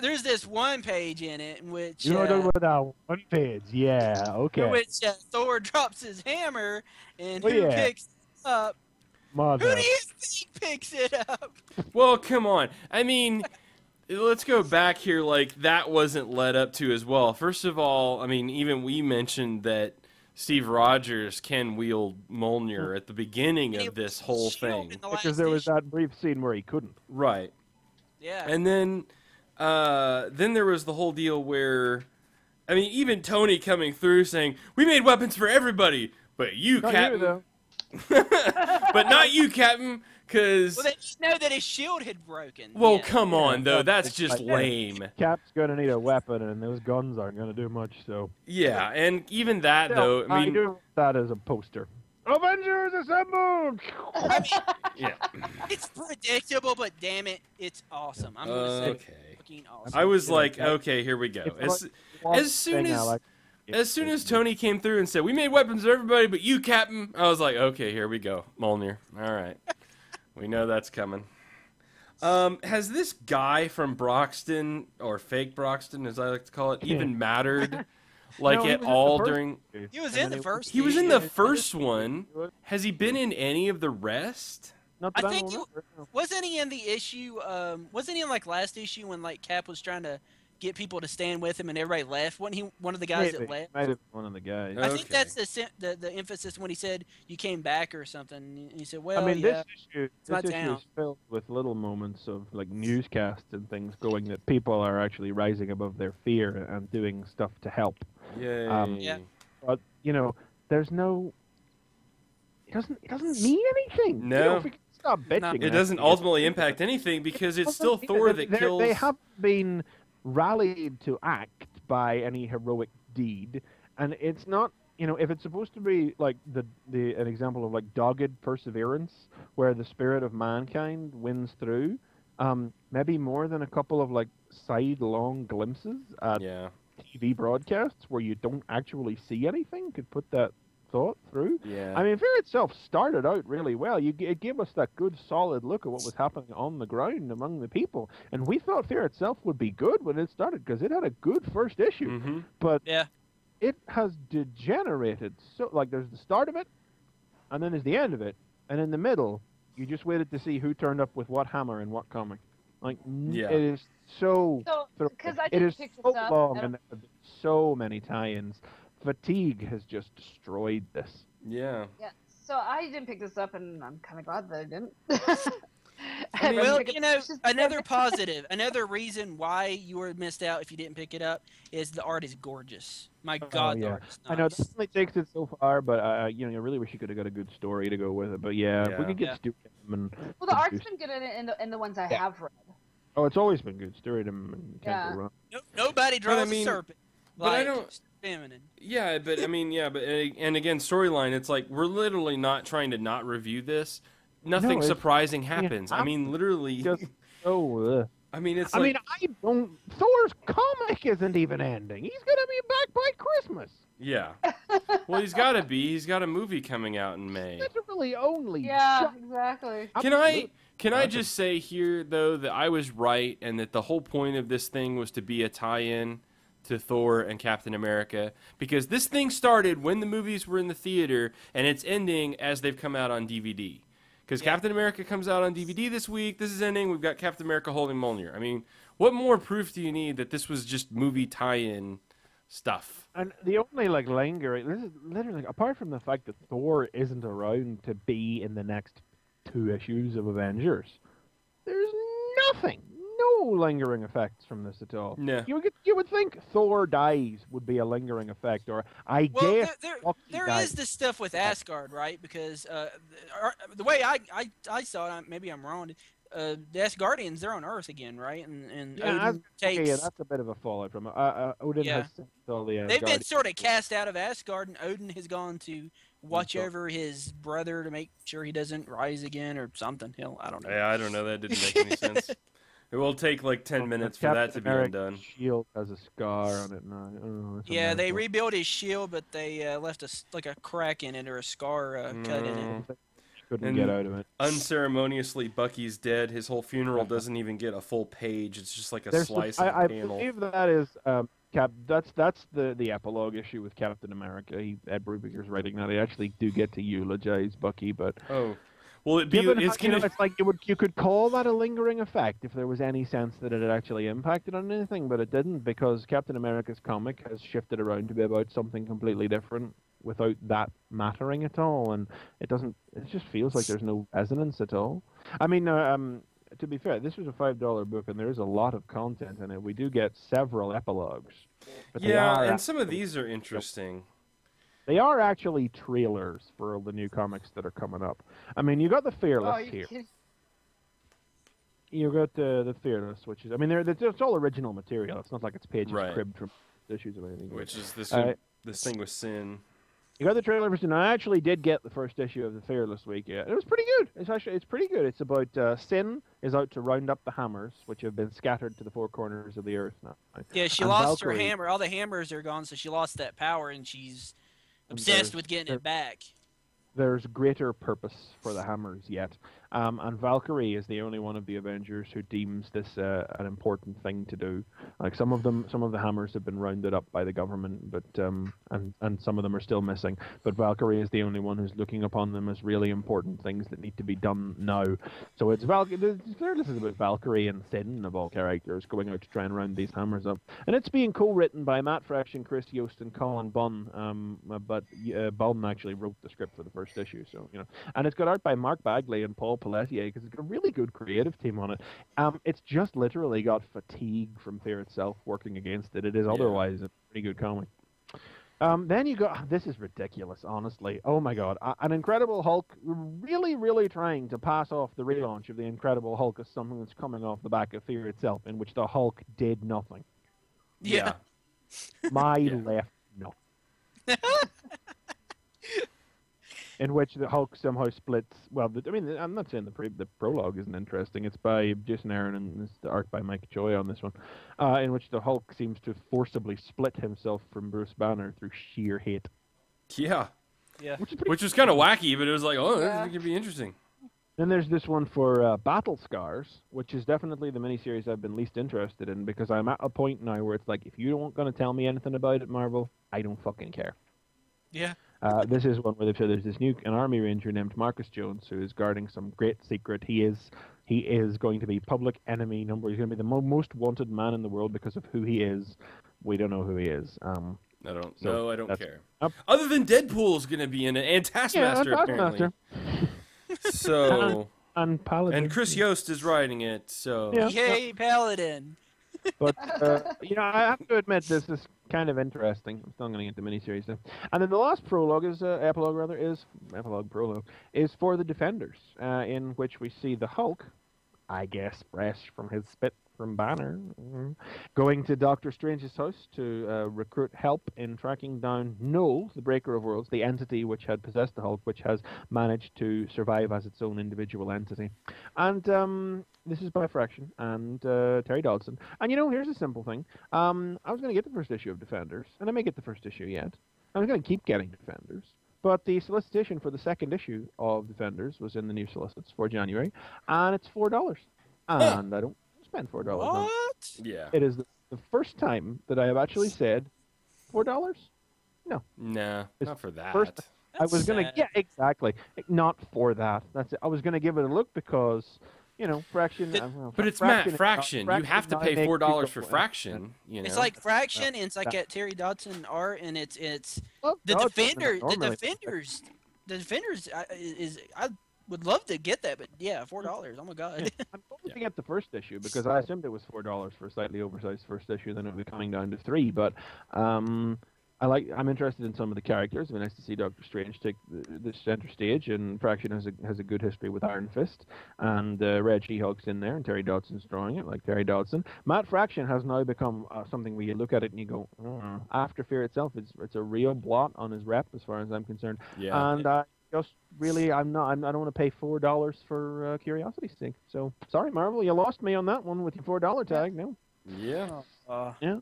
There's this one page in it in which you're going to talk about that one page. Yeah, okay. In which Thor drops his hammer and picks it up. Mother. Who do you think picks it up? Well, come on. Let's go back here. That wasn't led up to as well. First of all, even we mentioned that Steve Rogers can wield Mjolnir at the beginning of this whole thing. Because there was that brief scene where he couldn't. Right. Yeah. And then there was the whole deal where, even Tony coming through saying, "We made weapons for everybody, but you, Captain." Not you, though. But not you, Captain, Because Well, they didn't know that his shield had broken. well, Yeah. come on though, that's it's just like- lame. Cap's going to need a weapon, and those guns aren't going to do much. So Yeah, and even that though, I mean, do want that as a poster. Avengers assemble! yeah. It's predictable, but damn it, it's awesome. I'm gonna say Okay. fucking awesome. I was You know, like, that- okay, here we go. It's one As soon thing I as like- as soon as Tony came through and said, "We made weapons for everybody, but you, Captain," I was like, okay, here we go, Mjolnir. All right, we know that's coming. Has this guy from Broxton, or fake Broxton, as I like to call it, even mattered, like No, he at was in the all first during? He was And in then the first. He was in issue. the first one. Has he been in any of the rest? Not I that think don't you- remember. Wasn't he in the issue? Wasn't he in like last issue when like Cap was trying to get people to stand with him and everybody left? Wasn't he one of the guys that Maybe. left? Might have been one of the guys. I think Okay. that's the emphasis when he said you came back or something. And he said, "Well, I mean, yeah." this my issue town. is filled with little moments of like newscasts and things going that people are actually rising above their fear and doing stuff to help. Yay. Yeah. But you know, there's no. It doesn't mean anything. No. You know, if we can stop bitching. It doesn't ultimately impact anything because it's still Thor that kills. They have been rallied to act by any heroic deed, and it's not. You know, if it's supposed to be like an example of like dogged perseverance, where the spirit of mankind wins through, maybe more than a couple of like sidelong glimpses at Yeah. TV broadcasts where you don't actually see anything could put that thought through. Yeah. I mean, Fear itself started out really well. It gave us that good, solid look at what was happening on the ground among the people, and we thought Fear itself would be good when it started because it had a good first issue. Mm-hmm. But Yeah. it has degenerated. So, like, there's the start of it, and then there's the end of it, and in the middle, you just waited to see who turned up with what hammer in what comic. Like, Yeah. it is so. So, because I It didn't is pick so this up. long I don't- and there have been so many tie-ins. Fatigue has just destroyed this. Yeah. Yeah, so I didn't pick this up, and I'm kind of glad that I didn't. I mean, well, Pick it- you know, it's just- another positive, another reason why you were missed out if you didn't pick it up is the art is gorgeous. My God, the yeah. art is nice. I know this only takes it so far, but you know, I really wish you could have got a good story to go with it. But yeah, if we Yeah. could get Yeah. Stuart and Well, the art's been good in the ones I Yeah. have read. oh, it's always been good. Stuart and Yeah. Temple Run. Nobody draws I mean, a serpent. but I like don't- feminine. Yeah, but I mean, yeah, but and again, storyline. It's like we're literally not trying to not review this. Nothing it's- surprising happens. I mean, literally. Just so. I mean, it's I like. mean, I don't. Thor's comic isn't even ending. He's gonna be back by Christmas. Yeah. Well, he's got to be. He's got a movie coming out in May. Literally only. Yeah, exactly. Can I just say here though that I was right and that the whole point of this thing was to be a tie-in to Thor and Captain America, because this thing started when the movies were in the theater and it's ending as they've come out on DVD. Because Captain America comes out on DVD this week. This is ending. We've got Captain America holding Mjolnir. I mean, what more proof do you need that this was just movie tie-in stuff? And the only like lingering, this is literally apart from the fact that Thor isn't around to be in the next 2 issues of Avengers, there's nothing, no lingering effects from this at all. Yeah. You would think Thor dies would be a lingering effect, or I Well, guess Loki there dies. is this stuff with Asgard, right? Because the way I saw it, maybe I'm wrong. The Asgardians, they're on Earth again, right? And Yeah, Odin takes. yeah, that's a bit of a fallout from it. Odin Yeah. has sent all the They've been Asgardians. sort of cast out of Asgard, and Odin has gone to watch Sure. over his brother to make sure he doesn't rise again or something. Hell, I don't know. Yeah, I don't know. That didn't make any sense. It will take like 10 minutes for that to be Captain undone. America's shield has a scar on it now. Oh, it's a Yeah, they miracle. rebuilt his shield, but they left like a crack in it or a scar cut in it. Couldn't And get out of it. Unceremoniously, Bucky's dead. His whole funeral doesn't even get a full page. It's just like a slice of I a panel. believe that is that's the epilogue issue with Captain America. Ed Brubaker's writing that. They actually do get to eulogize Bucky, but Oh, will it be? given It's how, you know, gonna. it's like you could call that a lingering effect if there was any sense that it had actually impacted on anything, but it didn't because Captain America's comic has shifted around to be about something completely different without that mattering at all, and it doesn't. It just feels like there's no resonance at all. I mean, to be fair, this was a $5 book, and there is a lot of content in it. We do get several epilogues. But they Yeah, are and some of these are interesting. They are actually trailers for all the new comics that are coming up. I mean, you got the Fearless Oh, you here. kidding? You got the Fearless, which is, I mean, it's all original material. It's not like it's pages Right. cribbed from issues or anything. Which is this thing with Sin. You got the trailer for Sin. I actually did get the first issue of the Fearless week. Yeah, it was pretty good. It's pretty good. It's about Sin is out to round up the hammers, which have been scattered to the four corners of the earth now. Yeah, she lost her hammer. All the hammers are gone, so she lost that power, and she's obsessed with getting it back. There's greater purpose for the hammers yet. And Valkyrie is the only one of the Avengers who deems this an important thing to do. Like some of the hammers have been rounded up by the government, but and some of them are still missing. But Valkyrie is the only one who's looking upon them as really important things that need to be done now. So it's This is about Valkyrie and Sin of all characters going out to try and round these hammers up, and it's being co-written by Matt Fraction, Chris Yost, and Colin Bunn. But Bunn actually wrote the script for the first issue, so and it's got art by Mark Bagley and Paul Pelletier because it's got a really good creative team on it. It's just literally got fatigue from Fear itself working against it. It is otherwise a pretty good comic. Then you got, this is ridiculous, honestly. Oh my god, an Incredible Hulk really trying to pass off the relaunch of the Incredible Hulk as something that's coming off the back of Fear itself, in which the Hulk did nothing. Yeah. Left no. In which the Hulk somehow splits. Well, I'm not saying the prologue isn't interesting. It's by Jason Aaron and it's the art by Mike Choi on this one, in which the Hulk seems to forcibly split himself from Bruce Banner through sheer hate. Yeah. Which was cool. kind of wacky, but it was like, this could be interesting. Then there's this one for Battle Scars, which is definitely the miniseries I've been least interested in because I'm at a point now where it's like, if you don't going to tell me anything about it, Marvel, I don't fucking care. Yeah. This is one where they've said there's an army ranger named Marcus Jones who is guarding some great secret. He is going to be public enemy number. He's going to be the most wanted man in the world because of who he is. We don't know who he is. I don't care. Other than Deadpool's going to be in it, and Taskmaster apparently. So and Paladin. And Chris Yost is writing it. So yay, Paladin. But I have to admit this is kind of interesting. I'm still going to get the miniseries now. And then the last prologue is is for the Defenders, in which we see the Hulk, I guess fresh from his spit from Banner, going to Doctor Strange's house to recruit help in tracking down Null, the Breaker of Worlds, the entity which had possessed the Hulk, which has managed to survive as its own individual entity. And this is by Fraction and Terry Dodson. And here's a simple thing. I was going to get the first issue of Defenders, and I may get the first issue yet. I was going to keep getting Defenders. But the solicitation for the second issue of Defenders was in the new solicits for January, and it's $4. And I don't spend $4. What? Yeah. It is the first time that I have actually said $4. No. Nah, not for that. First, I was gonna exactly not for that. That's it. I was gonna give it a look because Fraction. But it's Fraction. You have to pay $4 for Fraction. It's like Fraction, and it's like at Terry Dodson art, and it's the Defenders is I would love to get that, but $4. Oh my god. I'm going to get the first issue because I assumed it was $4 for a slightly oversized first issue. Then it would be coming down to $3. But I'm interested in some of the characters. It'd be nice to see Doctor Strange take the center stage, and Fraction has a good history with Iron Fist, and Red She-Hulk's in there, and Terry Dodson's drawing it like Terry Dodson. Matt Fraction has now become something where you look at it and you go, after Fear itself, it's a real blot on his rep as far as I'm concerned. Yeah. And just really, I don't want to pay $4 for curiosity's sake. So sorry, Marvel, you lost me on that one with your $4 tag. No. Yeah. Yeah.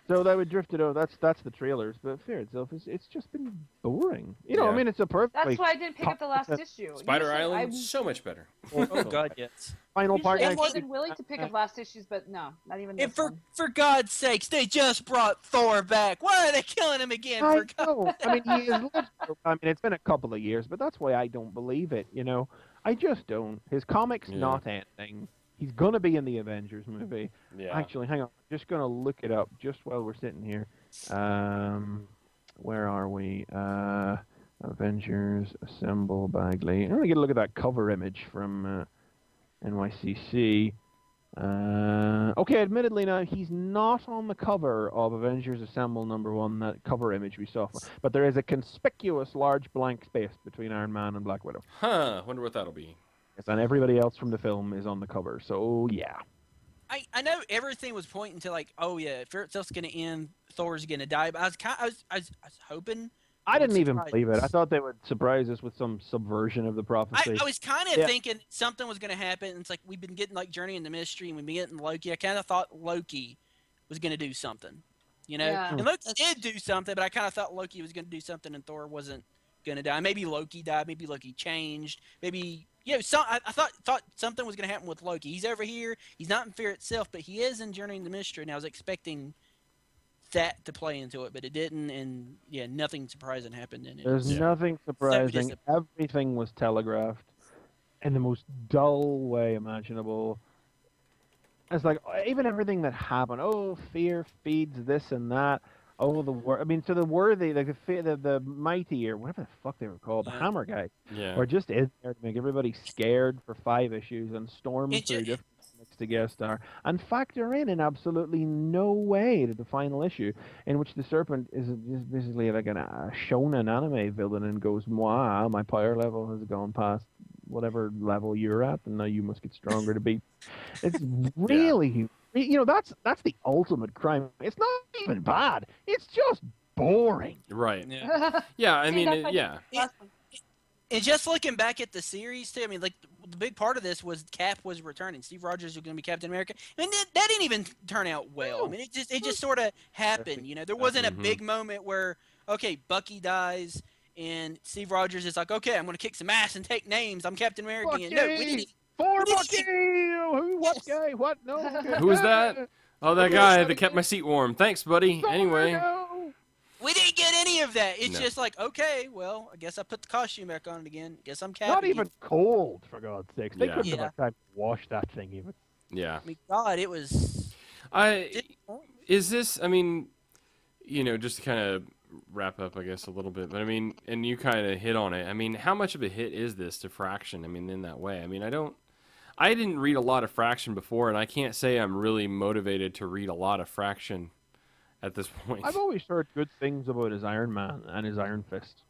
So that would drift it over. That's the trailers, but Fear itself it's just been boring. It's a perfect. That's why I didn't pick up the last issue. Spider Island, so much better. Oh god, yes. Final part. I'm more than willing to pick up last issues, but no, not even. And for God's sakes, they just brought Thor back. Why are they killing him again? I know. He is. It's been a couple of years, but that's why I don't believe it. I just don't. His comic's not ending. He's going to be in the Avengers movie. Yeah. Actually, hang on. I'm just going to look it up just while we're sitting here. Where are we? Avengers Assemble Bagley. I'm going to get a look at that cover image from NYCC. Okay, admittedly now, he's not on the cover of Avengers Assemble #1, that cover image we saw. But there is a conspicuous large blank space between Iron Man and Black Widow. Huh. Wonder what that'll be. and everybody else from the film is on the cover. So yeah. I know everything was pointing to like, oh yeah, Fear Itself's going to end, Thor's going to die, but I was hoping. I didn't even surprise believe it. us. I thought they would surprise us with some subversion of the prophecy. I was kind of thinking something was going to happen. And it's like we've been getting like Journey into Mystery, and we've been getting Loki. I kind of thought Loki was going to do something, you know. Yeah. And Loki did do something, but I kind of thought Loki was going to do something, and Thor wasn't going to die. Maybe Loki died. Maybe Loki changed. Maybe I thought something was going to happen with Loki. He's over here. He's not in Fear Itself, but he is in Journey into Mystery, and I was expecting that to play into it, but it didn't, and nothing surprising happened in it. There's nothing surprising. Everything was telegraphed in the most dull way imaginable. It's like even everything that happened. Oh, fear feeds this and that. Oh, so the worthy, like the mighty, or whatever the fuck they were called, the Hammer guys, are just in there to make everybody scared for 5 issues and storm through different comics to guest star and factor in absolutely no way to the final issue in which the Serpent is just basically like a shonen anime villain and goes, "Wow, my power level has gone past whatever level you're at, and now you must get stronger to beat." It's really. That's the ultimate crime. It's not even bad. It's just boring. Right. Yeah. I mean, And just looking back at the series too, I mean, like the big part of this was Cap was returning. Steve Rogers was going to be Captain America, and that didn't even turn out well. I mean, it just sort of happened. There wasn't a big moment where Bucky dies and Steve Rogers is like, okay, I'm going to kick some ass and take names. I'm Captain America. Bucky! No, we didn't. For Bucky! Who? What guy? What? No. Who was that? Oh, that guy that kept my seat warm. Thanks, buddy. Anyway. We didn't get any of that. It's just like, okay, well, I guess I put the costume back on again. Guess I'm Captain. Not even cold, for God's sakes. They couldn't have Yeah. had time to wash that thing even. Yeah. I mean, God, it was. Is this? I mean, just to kind of wrap up, I guess, a little bit. But I mean, and you kind of hit on it. I mean, how much of a hit is this to Fraction? I mean, in that way. I mean, I didn't read a lot of Fraction before, and I can't say I'm really motivated to read a lot of Fraction at this point. I've always heard good things about his Iron Man and his Iron Fist.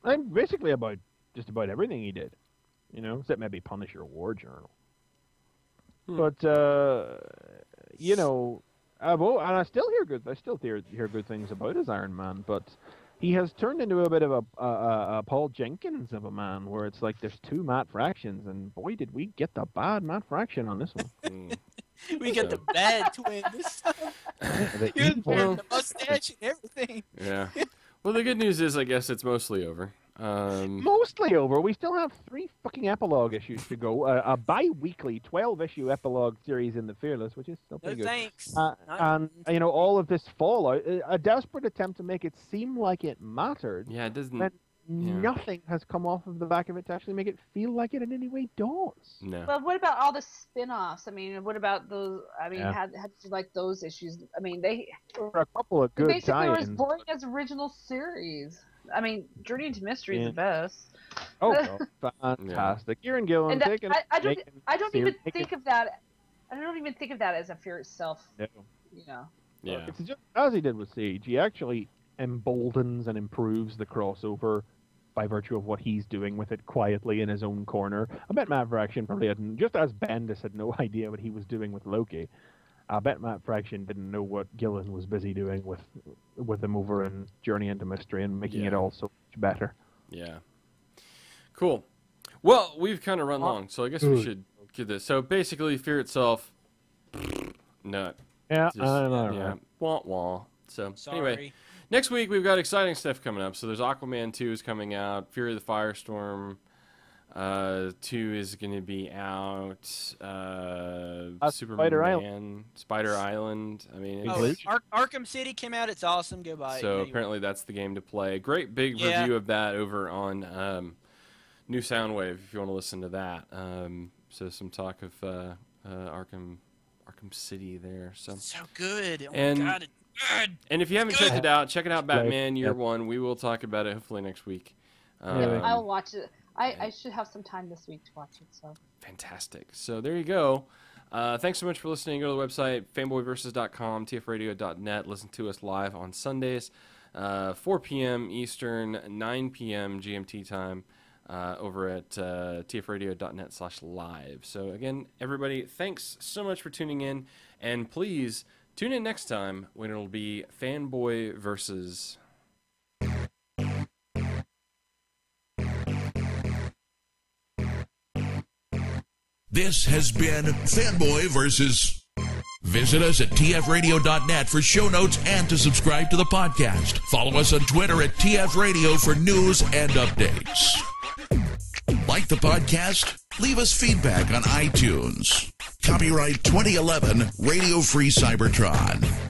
And basically about just about everything he did. Except maybe Punisher War Journal. But, and I still hear good things about his Iron Man, but he has turned into a bit of a Paul Jenkins of a man, where it's like there's 2 Matt Fractions, and boy, did we get the bad Matt Fraction on this one. We got the bad twin this time. The mustache and everything. Yeah. Well, the good news is, I guess it's mostly over. Mostly over. We still have 3 fucking epilogue issues to go. A bi-weekly 12-issue epilogue series in the Fearless, which is still pretty good. Thanks. And all of this fallout, a desperate attempt to make it seem like it mattered. Yeah, it doesn't. But nothing has come off of the back of it to actually make it feel like it in any way does. No. Well, what about all the spin-offs? I mean, what about those? I mean, how did you like those issues? I mean, they were a couple of good basically were tie-ins. as boring as original series. I mean, Journey into Mystery is the best. Oh, fantastic! Kieran Gillen taking. I don't even think of that. I don't even think of that as a Fear Itself. No. Yeah. It's just as he did with Siege. He actually emboldens and improves the crossover by virtue of what he's doing with it quietly in his own corner. I bet Matt Fraction probably hadn't, just as Bendis had no idea what he was doing with Loki. I bet Matt Fraction didn't know what Gillen was busy doing with him over in Journey into Mystery and making it all so much better. Yeah. Cool. Well, we've kind of run long, so I guess we should get this. So basically, Fear Itself, nut. Yeah, Just, I know. Yeah. Wah wah. So Sorry. anyway, next week we've got exciting stuff coming up. So there's Aquaman 2 is coming out. Fury of the Firestorm 2 is going to be out. Superman, Spider Island. I mean, Arkham City came out. It's awesome. Go buy it. So apparently that's the game to play. Great big review of that over on New Soundwave if you want to listen to that. So some talk of Arkham City there. So good. Oh and, my God, it's good. And if you haven't checked it out, check it out. Batman Year One. We will talk about it hopefully next week. I'll watch it. I should have some time this week to watch it. So fantastic. So there you go. Thanks so much for listening. Go to the website fanboyversus.com, tfradio.net. Listen to us live on Sundays, 4 p.m. Eastern, 9 p.m. GMT time. over at tfradio.net/live. So again, everybody, thanks so much for tuning in, and please tune in next time when it'll be Fanboy Versus. This has been Fanboy Versus. Visit us at tfradio.net for show notes and to subscribe to the podcast. Follow us on Twitter at tfradio for news and updates. Like the podcast? Leave us feedback on iTunes. Copyright 2011 Radio Free Cybertron.